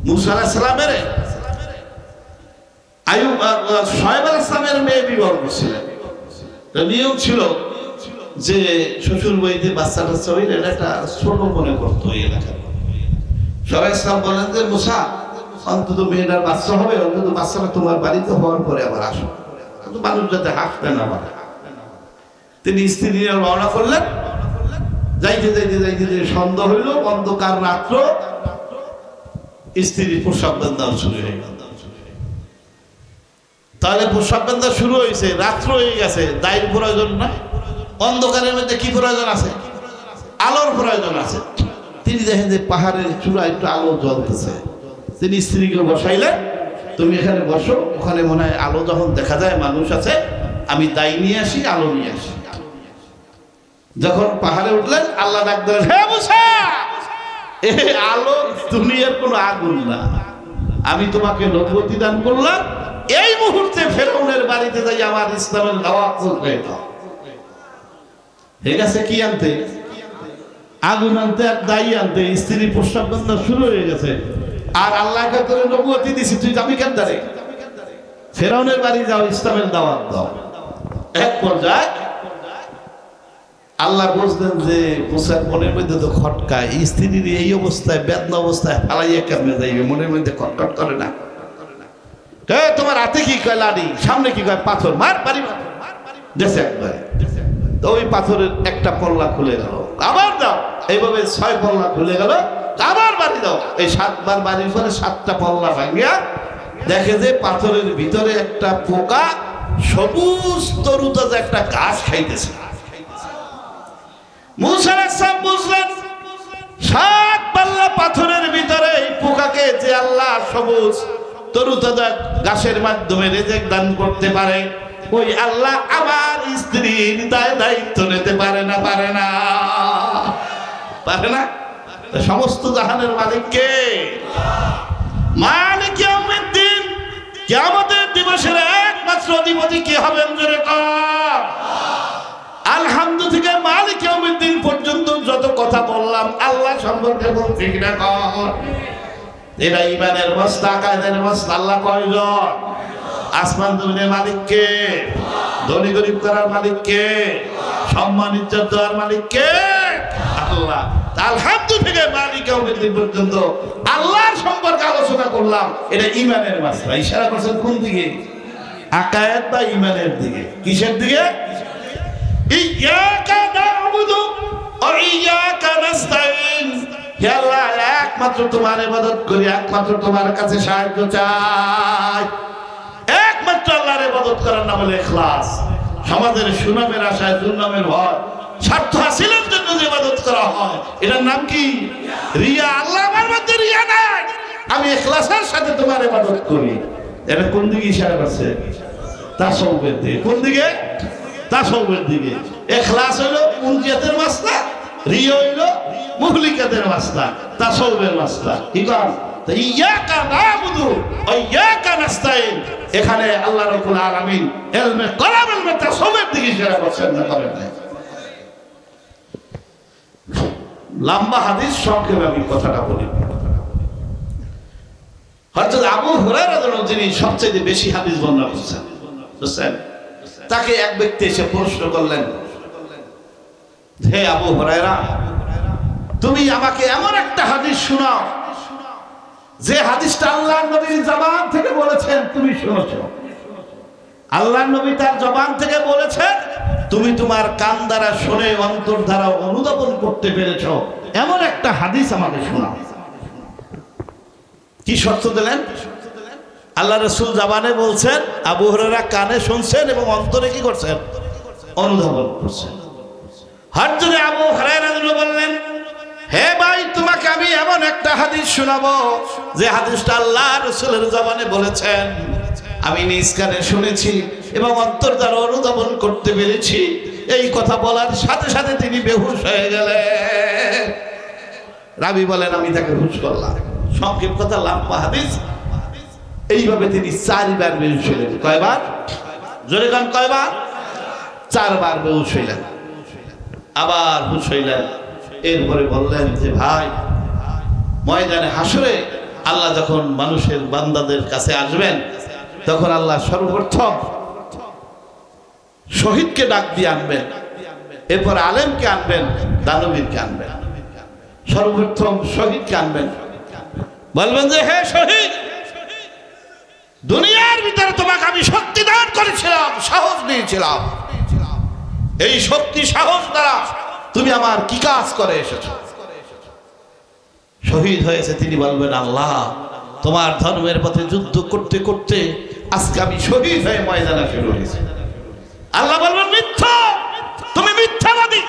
মুসা আলাইহিস সালামের শুআয়ব আলাইহিস সালামের মেয়ে বিবাহ করছিলেন। নিয়ম ছিল যে শ্বশুর বাড়িতে বাচ্চা টাচ্চা হইলে একটা ছোট মনে করতো এই এলাকার। শুআয়ব আলাইহিস সালাম বলেন যে মুসা, অন্তত মেয়েটার বাচ্চা হবে, অন্তত বাচ্চাটা তোমার বাড়িতে হওয়ার পরে আবার আসো, মানুষ যাতে হাসতে না পারে। তিনি স্ত্রী নিয়ে রওনা করলেন। যাইতে যাইতে যাইতে সন্ধ্যা হইল, অন্ধকার রাত্র, স্ত্রীর প্রস্রাব বেদনা শুরু হয়ে গেল। তাহলে প্রস্রাব বেদনা শুরু হয়েছে, রাত্র হয়ে গেছে, দায়ের প্রয়োজন না? অন্ধকারের মধ্যে কি প্রয়োজন আছে? আলোর প্রয়োজন আছে। তিনি দেখেন যে পাহাড়ের চূড়া একটু আলো জ্বলতেছে। তিনি স্ত্রীকে বসাইলেন, তুমি এখানে বসো, ওখানে মনে হয় আলো যখন দেখা যায় মানুষ আছে, আমি দাই নিয়ে আসি, আলো নিয়ে আসি। যখন পাহাড়ে উঠলেন আল্লাহ ডাক দিলেন, হে মুসা, এ আলো দুনিয়ার কোনো আগুন না, আমি তোমাকে নবুয়তি দান করলাম, এই মুহূর্তে ফেরাউনের বাড়িতে যাই আমার ইসলামের দাওয়াত করবে। ঠিক আছে, কি আনতে? আগুন আনতে আর দাই আনতে। স্ত্রী প্রস্তাব বন্ধ শুরু হয়ে গেছে, আর আল্লাহকে তোরে নবুয়তি দিছি, তুই যাবি কেন দাঁড়ে? ফেরাউনের বাড়ি যাও, ইসলামের দাওয়াত দাও। এক পর্যায়ে আল্লাহ বুঝলেন যে মুসার মনের মধ্যে তো খটকায়, স্ত্রীর এই অবস্থায়, বেদনা অবস্থায় ফালাইয়া কেমনে যাইবে, মনের মধ্যে খটখট করে না? তোমার হাতে কি কয় লাড়ি, সামনে কি কয় পাথর, মার বাড়ি দেশে একবারে। তো ওই পাথরের একটা পল্লা খুলে গেল, আবার দাও, এইভাবে 6 পল্লা খুলে গেল, আবার বাড়ি দাও। এই 7 বার বাড়ির পরে 7টা পল্লা ভাঙিয়া দেখে যে পাথরের ভিতরে একটা পোকা সবুজ তরুতাজা একটা ঘাস খাইতেছে। মুসা আলাইহিস সালাম বুঝলেন 7 পাল্লা পাথরের ভিতরে এই পোকাকে যে আল্লাহ সবুজ তরুতাজা ঘাসের মাধ্যমে রিজিক দান করতে পারে, ওই আল্লাহ আমার স্ত্রীর দায়িত্ব নিতে পারে না? পারে না, পারে না? সমস্ত জাহানের মালিক কে? মালিক ইয়াউমিদ্দিন, কিয়ামতের দিবসের একমাত্র অধিপতি কে হবেন? জোরে কর আলহামদু থেকে মালিক ইয়াউমিদ্দিন পর্যন্ত যত কথা বললাম আল্লাহ সম্পর্কে বলছি কিনা কর? এরা ইমানের বস্তা, আকায়েদের বস্তা। আল্লাহ কয়জন? আসমান জমিনের মালিক কে? ধনী গরিব করার মালিক কে? সম্মান ইজ্জত দেওয়ার মালিক কে? আল্লাহ। আলহামদু থেকে মালিক ইয়াউমিদ্দিন পর্যন্ত আল্লাহর সম্পর্কে আলোচনা করলাম, এটা ইমানের মাসলা। ইশারা করছেন কোন দিকে? আকায়েদ বা ইমানের দিকে। কিসের দিকে? ইয়াকা না'বুদু ওয়া ইয়াকা নাস্তাঈন। হে আল্লাহ, একমাত্র তোমার ইবাদত করি, একমাত্র তোমার কাছে সাহায্য চাই। একমাত্র আল্লাহর ইবাদত করার নাম হলো ইখলাস। সমাজের সুনামের আশায়, দুর্নামের ভয়, স্বার্থ হাসিলের জন্য যে ইবাদত করা হয়, এটার নাম কি? রিয়া। আল্লাহ, আমার মধ্যে রিয়া নাই, আমি ইখলাসের সাথে তোমার ইবাদত করি। এটা কোন দিকে ইশারা করছে? তাসাউফের দিকে। কোন দিকে? তাসাউফের দিকে। ইখলাস হলো মুনজিয়াতের মাসলা, রিয়া হলো মুহলিকাতের মাসলা, তাসাউফের মাসলা। কি কর? ইয়াকা না'বুদু ওয়া ইয়াকা নাস্তাঈন, এখানে আল্লাহ রাব্বুল আলামিন ইলমে কলাম, ইলমে তাসাউফের দিকে ইশারা করছেন, না করেন না? লম্বা হাদিস, সংক্ষেপে আমি কথাটা বলি। হযরত আবু হুরায়রা রাদিয়াল্লাহু আনহু, যিনি সবচেয়ে বেশি হাদিস বর্ণনা করেছেন, বুঝছেন, তাকে এক ব্যক্তি এসে প্রশ্ন করলেন, হে আবু হুরায়রা, তুমি আমাকে এমন একটা হাদিস শোনাও যে হাদিসটা আল্লাহর নবীর জবান থেকে বলেছেন, তুমি শুনেছো। আল্লাহর নবী তার জবান থেকে বলেছেন, তুমি তোমার কান দ্বারা শুনে অন্তর দ্বারা অনুধাবন করতে পেরেছো, এমন একটা হাদিস আমাকে শোনাও। কি শর্ত দিলেন? আল্লাহ রাসূল জবানে বলছেন, আবু হুরায়রা কানে শুনছেন এবং অন্তরে কি করছেন? অনুধাবন করছেন। হযরত আবু হুরায়রা বললেন, হে ভাই, তোমাকে আমি এমন একটা হাদিস শোনাবো যে হাদিসটা আল্লাহ রাসূলের জবানে বলেছেন, আমি নিজ কানে শুনেছি এবং অন্তর দ্বারা অনুধাবন করতে পেরেছি। এই কথা বলার সাথে সাথে তিনি বেহুশ হয়ে গেলেন। রাবি বলেন, আমি তাকে হুশ করলাম। সংক্ষেপ কথা, লম্বা হাদিস। এইভাবে তিনি 4 বার বেহুশ হইলেন। কয়বার? জোরে গান, কয়বার? 4 বার বেহুশ হইলেন, আবার হুশ হইলেন। এরপরে বললেন যে ভাই, ময়দানে হাসরে আল্লাহ যখন মানুষের বান্দাদের কাছে আসবেন, তখন আল্লাহ সর্বপ্রথম শহীদকে ডাক দিয়ে আনবেন, এরপর আলেমকে আনবেন, দানবীরকে আনবেন। সর্বপ্রথম শহীদকে আনবেন, বলবেন যে হে শহীদ, দুনিয়ার ভিতরে তোমাকে আমি শক্তি দান করেছিলাম, সাহস দিয়েছিলাম, এই শক্তি সাহস দ্বারা তুমি আমার কি কাজ করে এসেছো? শহীদ হয়েছে তিনি বলবেন, আল্লাহ, তোমার ধর্মের পথে যুদ্ধ করতে করতে আজকে আমি শহীদ হয়ে ময়দানে শুরু হয়েছি। আল্লাহ বলবেন, মিথ্যা, তুমি মিথ্যাবাদী,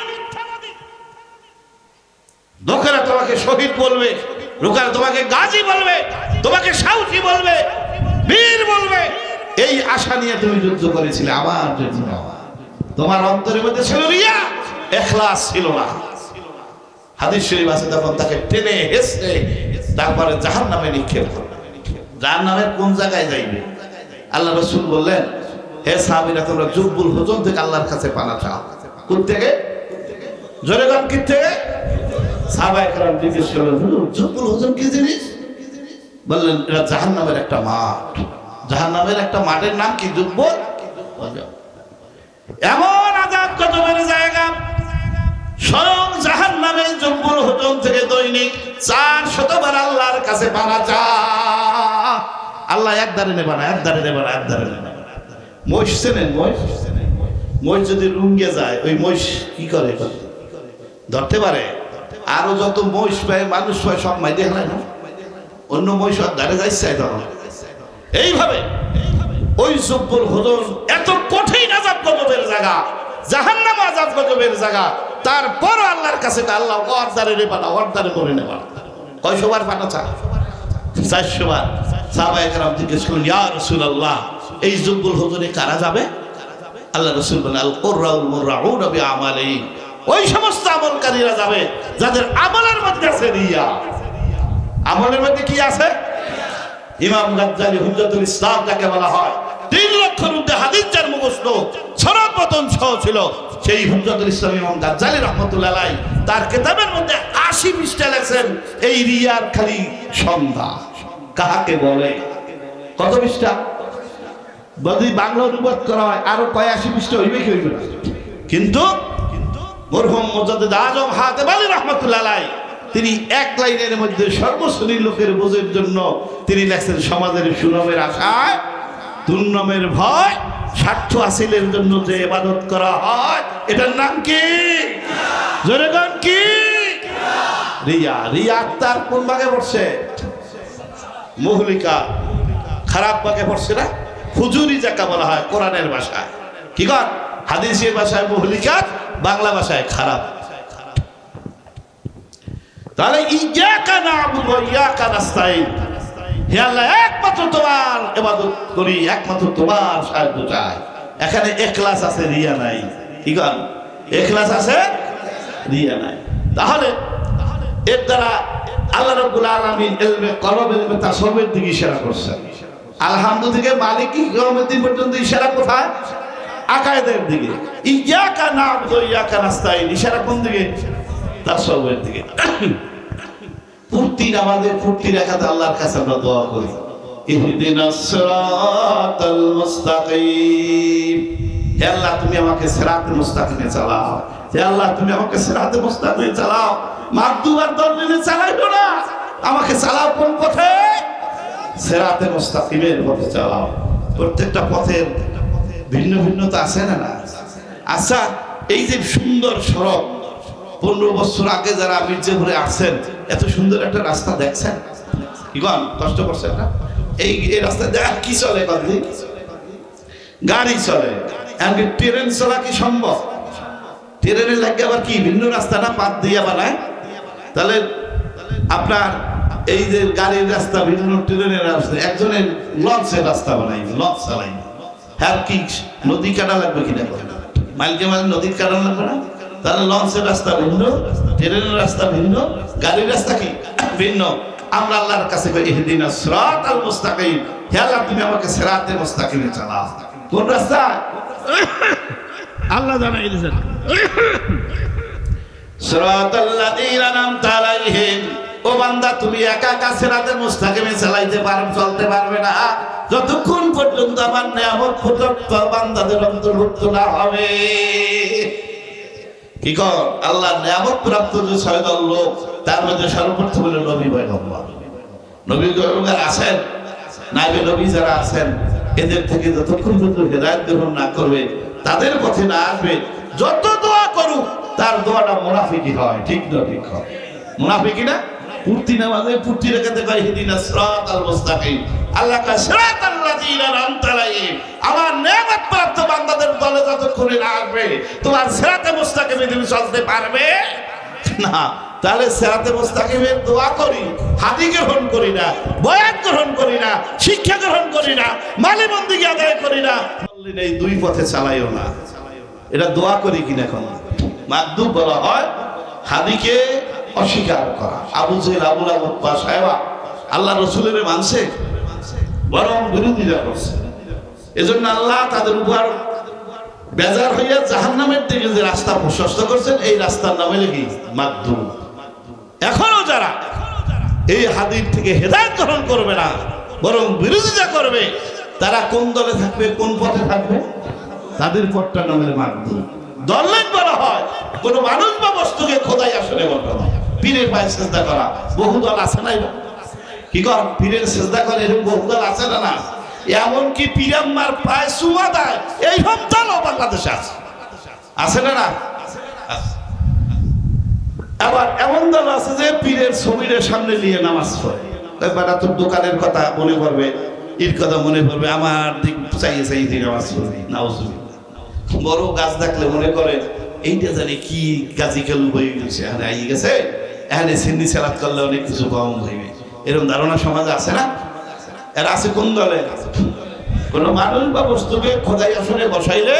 লোকেরা তোমাকে শহীদ বলবে, লোকেরা তোমাকে গাজী বলবে, তোমাকে সাহসী বলবে, বীর বলবে। এই আশা নিয়ে তুমি যুদ্ধ করেছিলে আমার জন্য। তোমার অন্তরের মধ্যে ছিল রিয়া, ইখলাস ছিল না। হাদিস শরীফ আছে, তখন তাকে টেনে হেসে তারপরে জাহান্নামে নিক্ষেপ করবে। জাহান্নামের কোন জায়গায় যাইবে? আল্লাহ রাসূল বললেন, হে সাহাবীরা, তোমরা জুব্বুল হুজুম থেকে আল্লাহর কাছে পানা চাও। কোন থেকে? জোরে গান কি থেকে? সাহাবায়ে কেরাম জিজ্ঞেস করলেন, হুজুর জুব্বুল হুজুম কি জিনিস? বললেন, এটা জাহান্নামের একটা মাঠ। জাহান্নামের একটা মাঠের নাম কি? জুব্বুল। এমন আযাব গজবের জায়গা, স্বয়ং জাহান্নামে জুব্বুল হুজুম থেকে দৈনিক 400 বার আল্লাহর কাছে পানা চা। আল্লাহ একদারে নেবা না, একদারে নেবা না, একদারে নেবা না। মহিষ চেনেন? মহিষ যদি রুঙ্গে যায়, ওই মহিষ কি করে? ধরতে পারে। আরো যত মহিষ পায়, মানুষ পায়, সব মাই দেখলেন না, অন্য মহিষ ধারে যাইছে তখন। এইভাবে ওই জুব্বুল হুজুম এত কঠিন আযাব গজবের জায়গা, জাহান্নাম আযাব গজবের জায়গা, তারপর আল্লাহর কাছে আল্লাহ অর্ধারে নেবা না, অর্ধারে করে নেবা। কয়শো বার পানা চা? 400 বার। সাহাবায়ে কেরাম জিজ্ঞেস করলেন, ইয়া রাসূলুল্লাহ, এই জুব্বুল হুজুরে কারা যাবে? আল্লাহ রাসূল বলেন, আল কুররাউল মুররাউনা বিআমালিহিম, ওই সমস্ত আমলকারীরা যাবে যাদের আমলের মধ্যে আছে রিয়া। আমলের মধ্যে কি আছে? ইমাম গাজ্জালী হুজ্জাতুল ইসলাম যাকে বলা হয়, 3 লক্ষের মধ্যে হাদিস যার মুখস্থ, সনদ মতন সহ ছিল, সেই হুজ্জাতুল ইসলাম ইমাম গাজ্জালী রাহমাতুল্লাহ আলাইহি তার কিতাবের মধ্যে 80 পৃষ্ঠা লেখেন এই রিয়ার খালি সংজ্ঞা কাকে বলে। কত পৃষ্ঠা? যদি বাংলা অনুবাদ করা হয় আরো 80 পৃষ্ঠা হইবে কি হইবে না? কিন্তু মরহুম মুজাদ্দিদ আজম হাতেম আলী রাহমাতুল্লাহ আলাইহি তিনি এক লাইনের মধ্যে সর্বশ্রেণীর লোকের বোঝার জন্য তিনি লেখছেন, সমাজের সুনামের আশায় দুর্নামের ভয়, স্বার্থ হাসিলের জন্য যে ইবাদত করা হয়, এটার নাম কি? জোরে গান কি? রিয়া। রিয়া তার কোন ভাগে পড়ছে? মুহলিকা, খারাপ ভাগে পড়ছে না? ফুজুরি যাকে বলা হয় কোরআনের ভাষায়, কি কর? হাদিসের ভাষায় মুহলিকা, বাংলা ভাষায় খারাপ। তাহলে ইয়াকা না'বুদু ওয়া ইয়াকা নাস্তাঈন, হে আল্লাহ একমাত্র তোমার ইবাদত করি, একমাত্র তোমার সাহায্য চাই। এখানে ইখলাস আছে, রিয়া নাই। কি কর? ইখলাস আছে, রিয়া নাই। তাহলে এর দ্বারা আল্লাহ রাব্বুল আলামিন ইলমে কলব, ইলমে তাসাউফের দিকে ইশারা করছেন। আলহামদু থেকে মালিকি কিয়ামত দিন পর্যন্ত ইশারা কোথায়? আকায়েদের দিকে। ইয়াকা না'বুদু ওয়া ইয়াকা নাস্তাঈন, ইশারা কোন দিকে? তাসাউফের দিকে। প্রতিদিন আমাদের প্রতি রাকাতে আল্লাহর কাছে আমরা দোয়া করি, ইহদিনাস সিরাতাল মুস্তাকিম, হে আল্লাহ তুমি আমাকে সিরাতে মুস্তাকিমে চালাও, হে আল্লাহ তুমি আমাকে সিরাতে মুস্তাকিমে চালাও। মাগদুব আর দরদিনে চালাইও না, আমাকে চালাও কোন পথে? সিরাতে মুস্তাকিমের পথে চালাও। প্রত্যেকটা পথের ভিন্ন ভিন্নতা আছে না? না। আচ্ছা, এই যে সুন্দর সড়ক, 15 বছর আগে যারা মির্জাপুরে আসছেন, এত সুন্দর একটা রাস্তা দেখছেন? কি কন, কষ্ট করছেন না? এই রাস্তা দেখ কি চলে, গাড়ি চলে, এমনকি ট্রেন চলা কি সম্ভব? ট্রেনের লাগে আবার কি ভিন্ন রাস্তা না, পাত দিয়ে বানায়। তাহলে আপনার এই যে গাড়ির রাস্তা ভিন্ন, ট্রেনের রাস্তা, একজনের লঞ্চের রাস্তা বানাই, লঞ্চ চালাই, হ্যাঁ কি নদী কাটা লাগবে কিনা? মাইলকে মাইল নদীর কাটা লাগবে না? তাহলে লঞ্চের রাস্তা ভিন্ন, ট্রেনের রাস্তা ভিন্ন, গাড়ির রাস্তা কি ভিন্ন। আমরা আল্লাহর কাছে কই, ইহদিনাস সিরাতাল মুস্তাকিম, হে আল্লাহ তুমি আমাকে সিরাতে মুস্তাকিমে চালাও। কোন রাস্তা? আল্লাহ জানাই দিয়েছেন, সিরাতাল লাযীনা আন'আমতা আলাইহিম, ও বান্দা তুমি একা একা সিরাতে মুস্তাকিমে চালাইতে পারবে, চলতে পারবে না যতক্ষণ পর্যন্ত আমার নিয়ামত প্রদত্ত বান্দাদের অন্তর্ভুক্ত না হবে। কি কর? আল্লাহ নিয়ামত প্রাপ্ত যে 6 দল লোক, তার মধ্যে সর্বপ্রথম হলো নবী পয়গম্বর। নবী পয়গম্বর আছেন, নাইবে নবী যারা আছেন, এদের থেকে যতক্ষণ পর্যন্ত হেদায়েত গ্রহণ না করবে, তাদের পথে না আসবে, যত দোয়া করুক তার দোয়াটা মুনাফিকি হয়। ঠিক না? ঠিক হয় মুনাফিকি না? পূর্তি নামাজে পূর্তি রেখাতে কয়, ইহদিনাস সিরাতাল মুস্তাকিম, আল্লাহ কা সিরাতাল লাযীনা আন'আমতা আলাইহিম, আমার নিয়ামত প্রাপ্ত বান্দাদের দলে যতক্ষণ না আসবে, তোমার সিরাতে মুস্তাকিমে তুমি চলতে পারবে না, তাহলে সিরাতে মুস্তাকিমের দোয়া করি, হাদি গ্রহণ করি না, বয়াত গ্রহণ করি না, শিক্ষা গ্রহণ করি না, মালি বন্দিগি আদায় করি না, বললেন এই দুই পথে চালাইও না। এটা দোয়া করি কিনা? এখন মাকদুব বলা হয় হাদিকে অস্বীকার করা। আবু জেহেল, আবু লাহাব, উতবা, সায়বা আল্লাহ রসুলের মানছে, বরং বিরোধিতা করছে। এজন্য আল্লাহ তাদের উপর বেজার হইয়া জাহান্নামের দিকে যে রাস্তা প্রশস্ত করছেন, এই রাস্তার নামে লেগে মাকদুব। এখনো যারা এই হাদিস থেকে হেদায়েত গ্রহণ করবে না, বরং বিরোধিতা করবে, তারা কোন দলে থাকবে, কোন পথে থাকবে? তাদের পথটার নামে মাকদুব। দললেন বলা হয় কোন মানুষ বা বস্তুকে খোদাই আসলে বলতে হয়। পীরের পায়ে সেজদা করা বহু দল আছে না? কি কর, পীরের সেজদা করে এরকম বহু দল আছে না? না, এমনকি পীরাম্মার পায়ে চুমা দেয় এই সব দলও বাংলাদেশে আছে, আছে না? না, আবার এমন দল আছে যে পীরের ছবির সামনে নিয়ে নামাজ পড়ে। বেটা তোর দোকানের কথা মনে পড়বে, এর কথা মনে পড়বে, আমার দিক চাইয়ে চাইয়ে নামাজ পড়বে। নাউজুবিল্লাহ। বড় গাছ দেখলে মনে করে এইটা জানি কি গাছি কেলু হয়ে গেছে, এখানে আই গেছে, এখানে সিন্নি সালাত করলে অনেক কিছু কম হইবে, এরকম ধারণা সমাজে আছে না? এরা আছে কোন দলে? কোন মানুষ বা বস্তুকে খোদাই আসনে বসাইলে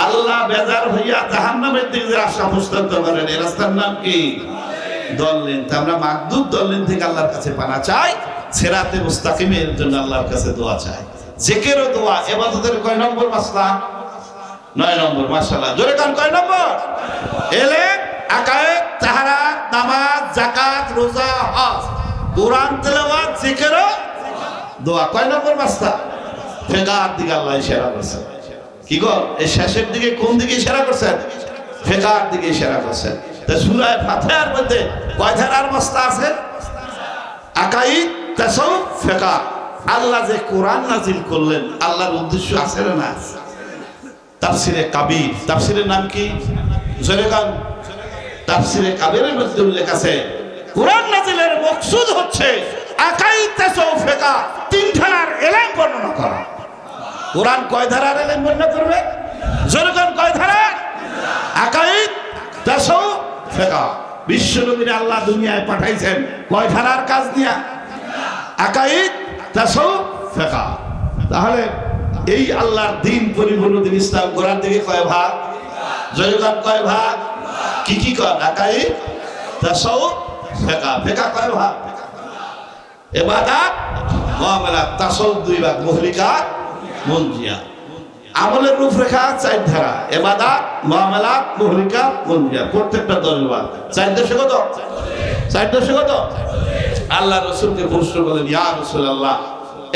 আল্লাহ বেজার হইয়া জাহান্নামের দিকে যে রাস্তা প্রস্তাব করেন, এই রাস্তার নাম কি? দললেন। তা আমরা মাকদুব দললেন থেকে আল্লাহর কাছে পানা চাই, সিরাতে মুস্তাকিমের জন্য আল্লাহর কাছে দোয়া চাই। জিকির ও দোয়া ইবাদতের কয় নম্বর মাসলা? 9 নম্বর। মাশাআল্লাহ, জোরে কান, কয় নম্বর? ইলম, আকায়েদ, তাহারাত, নামাজ, যাকাত, রোজা, হজ, কোরআন তেলাওয়াত, জিকির ও দোয়া। কয় নম্বর মাসলা? ফিকার দিকে আল্লাহ ইশারা করছেন। কি গো, এই শেষের দিকে কোন দিকে ইশারা করছেন? ফিকার দিকে ইশারা করছেন। তা সূরা ফাতিহার মধ্যে কয় ধারার মাসলা আছে? আকাইদ, তাসাউফ, ফিকার। আল্লাহ যে কোরআন নাজিল করলেন, আল্লাহর উদ্দেশ্য আছে না? তাফসিরে কাবির। তাফসিরের নাম কি? জোরে কান। তাফসিরে কাবিরের মধ্যে উল্লেখ আছে কোরআন নাজিলের মকসুদ হচ্ছে আকাইদ, তাসাউফ, ফিকার, 3 ধারার ইলম বর্ণনা করা। কোরআন কয় ধারার ইলম বর্ণনা করবে? জোরে কান, কয় ধারার? আকাইদ, তাসাউফ, ফিকার। বিশ্ব নবীর আল্লাহ দুনিয়ায় পাঠাইছেন কয় ধারার কাজ দিয়া? আকাইদ, তাসাউফ, ফিকার। তাহলে এই আল্লাহর দ্বীন, পরিপূর্ণ দ্বীন ইসলাম করার দিকে কয় ভাগ? জয়গান, কয় ভাগ? কি কি কয়? আকাইদ, তাসাউফ, ফিকার। ফিকার কয় ভাগ? ইবাদত, মুআমালাত। তাসাউফ 2 ভাগ, মুহলিকাত, মুনজিয়াত। আমলের রূপরেখা 4 ধারা: ইবাদত, মুআমালাত, মুহলিকাত, মুনজিয়াত। প্রত্যেকটা 10 ভাগ। 4 দশে কত? 4 দশে কত? আল্লাহ রাসূলকে প্রশ্ন করলেন, ইয়া রাসূলুল্লাহ,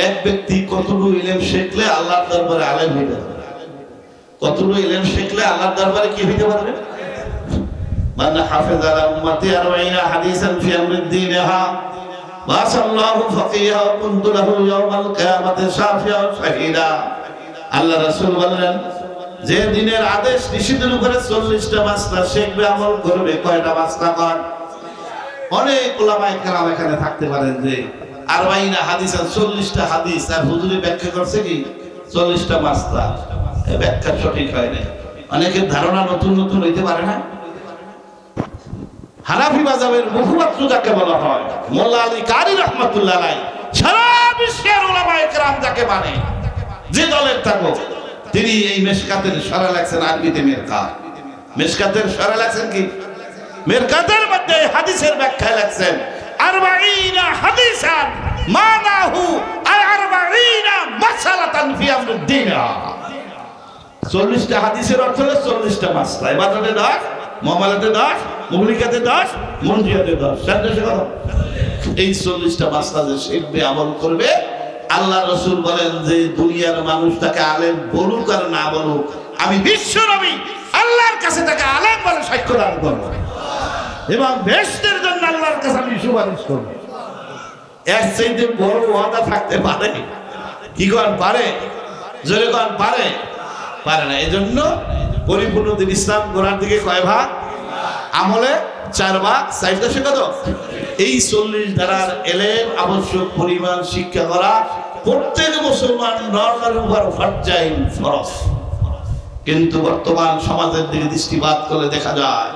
এক ব্যক্তি কতটুকু ইলম শিখলে আল্লাহর দরবারে আলেম হইতে পারবে? কতটুকু ইলম শিখলে আল্লাহর দরবারে কি হইতে পারবে? মান হাফিজ আলা উম্মতি 40 হাদিসান ফি আমরিদ দীনহা ওয়া সাল্লাহু ফাকিহা ওয়া কুনতু লাহু ইয়াওমাল কিয়ামাতি শাফিআ ওয়া শাহীদা। আল্লাহ রাসূল বলেন, যে দিনের আদেশ নিষেধের উপরে 40টা মাসলা শিখবে, আমল করবে। কয়টা মাসলা? কর। অনেক উলামায়ে কেরাম এখানে থাকতে পারেন যে 40 হাদিস, 40টা হাদিস, আর হুজুরে ব্যাখ্যা করছে কি 40টা মাসলা। এই ব্যাখ্যা সঠিক হয় না। অনেকের ধারণা নতুন নতুন হইতে পারে না। হানাফি মাযহাবের মুখপাত্র যাকে বলা হয়, মোল্লা আলী কারি রাহমাতুল্লাহ আলাইহি, সারা বিশ্বের উলামায়ে কেরাম যাকে মানে, যে দলের থাকো, তিনি এই মেশকাতের শরহ লেখছেন আরবিতে মেরকাত। মেশকাতের শরহ লেখছেন কি? মেরকাতের মধ্যে হাদিসের ব্যাখ্যা লেখছেন 40 হাদিসান মানাহু আই 40 মাসআলাতান ফি আমরিদ দ্বীন। 40টা হাদিসের অর্থ হলো 40টা মাসলা। ইবাদতে 10, মুআমালাতে 10, মুহলিকাতে 10, মুনজিয়াতে 10। সাথে কথা, এই 40টা মাসলা যে শিখবে, আমল করবে, আল্লাহ রাসূল বলেন যে দুনিয়ার মানুষ তাকে আলেম বলুক আর না বলুক, আমি বিশ্ব নবী আল্লাহর কাছে তাকে আলেম বলে সাক্ষ্য দান করব এবং বেহেশতের জন্য আল্লাহর কাছে আমি সুপারিশ করব। এর চাইতে বড় ওয়াদা থাকতে পারে? কি কোন পারে? জোরে কোন পারে? পারে না। এজন্য পরিপূর্ণ দ্বীন ইসলাম গোড়ার দিকে কয় ভাগ? আমলে 4 ভাগ। 4 দশে কত? এই 40 ধারার ইলম আবশ্যক পরিমাণ শিক্ষা করা প্রত্যেক মুসলমান নরনারীর উপর ফরজাইন, ফরজ। কিন্তু বর্তমান সমাজের দিকে দৃষ্টিপাত করলে দেখা যায়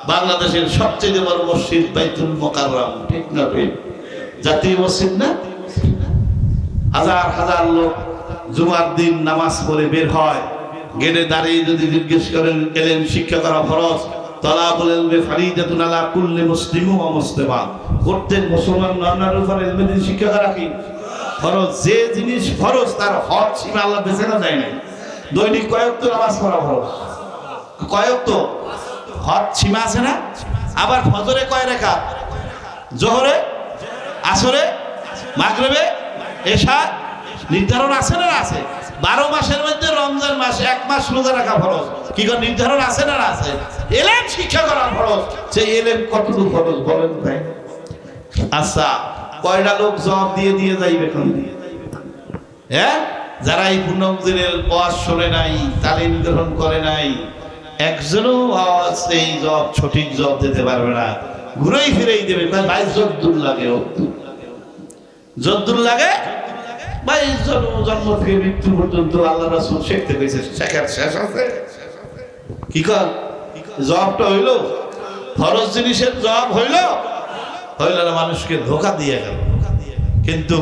বাংলাদেশের সবচেয়ে বড় মসজিদ বাইতুল মোকাররম, ঠিক না? জাতীয় মসজিদ না? হাজার হাজার লোক জুমার দিন নামাজ পড়ে বের হয়। গেটে দাঁড়িয়ে যদি জিজ্ঞেস করেন এলেম শিক্ষা করা ফরজ, তালাবুল ইলমি ফারিদাতুন আলা কুল্লি মুসলিম ওয়া মুসলিমা, প্রত্যেক মুসলমান নানার উপর ইলমের শিক্ষা করা কি ফরজ। যে জিনিস ফরজ তার হক সীমা আল্লাহ বেঁচে না দেয় নাই। দৈনিক কয়েকটা নামাজ পড়া ফরজ, কয়েকটা হক সীমা আছে না? আবার ফজরে কয় রাকাত, জোহরে, আসরে, মাগরিবে, এশা নির্ধারণ আছে না? আছে। 12 মাসের মধ্যে রমজান মাস 1 মাস রোজা রাখা ফরজ, কি করে নির্ধারণ আছে না? আছে। এলেম শিক্ষা করা ফরজ, সেই এলেম কতটুকু ফরজ বলেন ভাই? আচ্ছা, কয়টা লোক জবাব দিয়ে দিয়ে যাইবে এখন? হ্যাঁ, যারা এই পূর্ণদিনের ওয়াজ শোনে নাই, তালিম গ্রহণ করে নাই, একজনও আওয়াজ এই জবাব সঠিক জবাব দিতে পারবে না। ঘুরেই ফিরেই দেবে ভাই, যদ্দুর লাগে যদ্দুর লাগে ভাই। জন্ম থেকে মৃত্যু পর্যন্ত আল্লাহ রাসূল শিখতে পেয়েছে, শেখার শেষ আছে? কি কর জবাবটা হইল ফরজ জিনিসের জবাব হইল না? মানুষকে ধোঁকা দিয়ে গেল। কিন্তু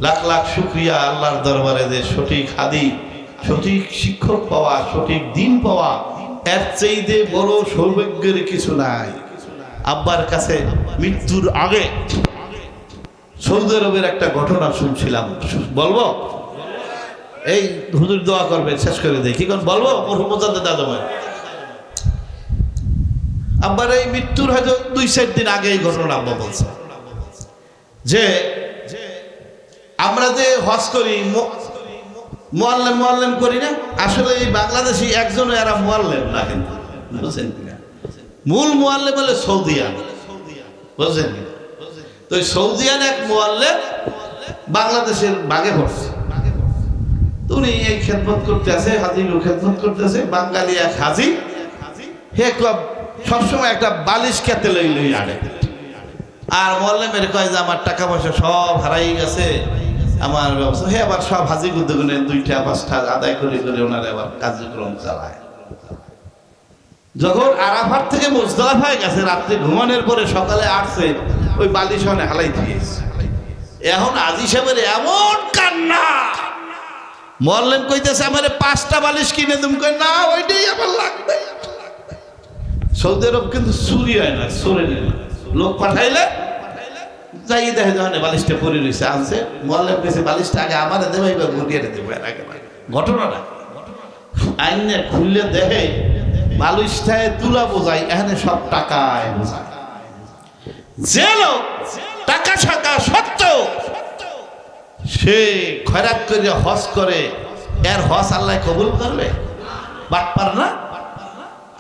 লাখ লাখ শুকরিয়া আল্লাহর দরবারে যে সঠিক হাদি, সঠিক শিক্ষক পাওয়া, সঠিক দিন পাওয়া, এর চাইতে বড় সৌভাগ্যের কিছু নাই। আব্বার কাছে মৃত্যুর আগে সৌদি আরবের একটা ঘটনা শুনছিলাম, বলবো? এই হুজুর দোয়া করবে, শেষ করে দেয়। কি কোন বলবো? আব্বার এই মৃত্যুর হয়তো 2-4 দিন আগে এই ঘটনা আব্বা বলছে যে আমরা যে হজ করি, মুআল্লিম করি না, আসলে এই বাংলাদেশি একজনও এরা মুআল্লিম না, কিন্তু বুঝছেন কিনা? মূল মুআল্লিম বলে সৌদিয়ান, বুঝছেন কিনা? তো সৌদিয়ান এক মুআল্লিম বাংলাদেশের বাগে পড়ছে। উনি এই খেদমত করতে আছে, হাজির খেদমত করতে আছে। বাঙালি এক হাজি, হে সবসময় একটা বালিশ খেতে লই আনে। আর মুআল্লিমের কয় যে আমার টাকা পয়সা সব হারাই গেছে, আমার ব্যবস্থা। হে আবার সব হাজি গুদ্দগুনে 2টা-5টা আদায় করে ওনারা আবার কার্যক্রম চালায়। যখন আরাফাত থেকে মুজদালিফায় গেছে, রাত্রে ঘুমানোর পরে সকালে আসছে, ওই বালিশ ওখানে হালাই দিয়েছে। এখন আজি সাহেবের এমন কান্না, মুআল্লিম কইতেছে আমারে 5টা বালিশ কিনে তুমি, কই না ওইটাই আমার লাগবে। সৌদি আরব কিন্তু চুরি হয় না, চোরে নেই না। লোক পাঠাইলে যাই দেখে যখন বালিশটা পরে রয়েছে, আনছে। মুআল্লিম কইছে বালিশটা আগে আমার দেবে, এবার ঘুরিয়ে দেবে। ঘটনাটা আইনে খুললে দেখে বালিশটায় তুলা বোঝাই, এখানে সব টাকায় বোঝায়। যে লোক টাকা ছাকা সত্ত্বেও সে খয়রাত করে হজ করে, এর হজ আল্লাহ কবুল করবে? বাটপার না?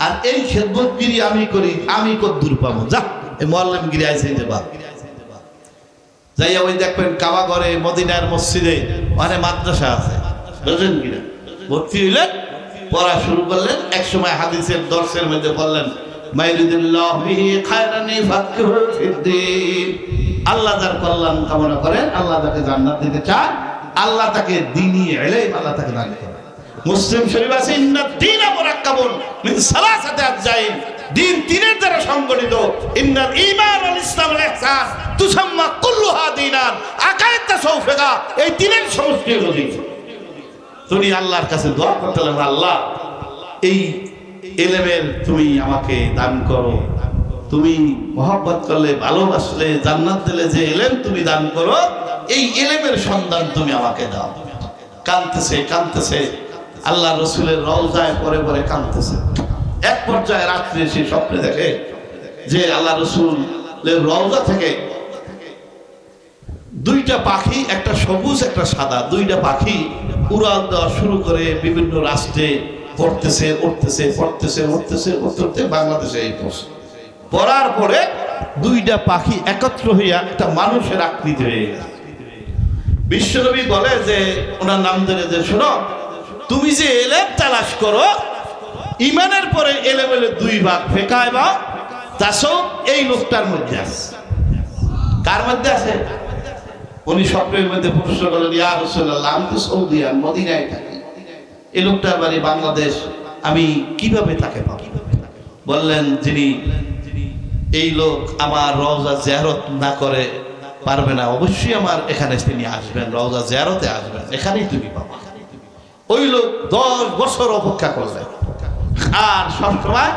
আর এই খেদমতগিরি আমি করি, আমি কদ্দুর পাবো? যা, এই মুআল্লিমগিরি আইছে দেবা যাইয়া ওই দেখবেন কাবা ঘরে, মদিনার মসজিদে অনেক মাদ্রাসা আছে, বুঝলেন কিনা? ভর্তি হইলেন, পড়া শুরু করলেন। এক সময় হাদিসের দর্শের মধ্যে বললেন, আল্লাহ যার কল্যাণ কামনা করেন, আল্লাহ তাকে জান্নাত দিতে চান, আল্লাহ তাকে দ্বীনি ইলম আল্লাহ তাকে দান করেন। মুসলিম শরীফ আছে, ইন্নাদ দীনা মুরাক্কাবুন মিন সালাসাতি আজজাইন, দ্বীন তিনের দ্বারা সংগঠিত। ইন্নাল ঈমান ওয়াল ইসলাম ওয়াল ইহসান তুসাম্মা কুল্লুহা দীনান, আকায়েদ তাসাউফ, এই তিনের সমষ্টি হলো দ্বীন। তুমি আল্লাহর কাছে দোয়া করতে লাগবে, আল্লাহ এই ইলমের তুমি আমাকে দান করো, তুমি মহব্বত করলে, ভালোবাসলে, জান্নাত দিলে যে ইলম তুমি দান করো, এই ইলমের সন্ধান তুমি আমাকে দাও। কাঁদতেছে কাঁদতেছে, আল্লাহ রসুলের রওজায় পরে পরে কাঁদতেছে। এক পর্যায়ে রাত্রে সে স্বপ্নে দেখে যে আল্লাহ রসুলের রওজা থেকে 2টা পাখি, একটা সবুজ একটা সাদা, 2টা পাখি উড়াল দেওয়া শুরু করে বিভিন্ন রাষ্ট্রে পড়তেছে, উঠতেছে, পড়তেছে, উঠতেছে, উঠতে বাংলাদেশে এই পড়ছে। পড়ার পরে 2টা পাখি একত্র হইয়া একটা মানুষের আকৃতি হয়ে গেছে। বিশ্বনবী বলে যে, ওনার নাম ধরে যে, শোনো, তুমি যে এলেম তালাশ করো, ইমানের পরে এলেমের 2 ভাগ, ফিকহ এবং তাসাউফ, এই লোকটার মধ্যে আছে। কার মধ্যে আছে? উনি স্বপ্নের মধ্যে প্রশ্ন করলেন, ইয়া রাসূলুল্লাহ, আমি তো সৌদিয়ান, মদিনায় থাকি, এই লোকটার বাড়ি বাংলাদেশ, আমি কিভাবে তাকে পাবো? বললেন, যিনি এই লোক আমার রওজা জিয়ারত না করে পারবে না, অবশ্যই আমার এখানে তিনি আসবেন, রওজা জিয়ারতে আসবেন, এখানেই তুমি পাবা। ওই লোক 10 বছর অপেক্ষা করলেন, আর সবসময়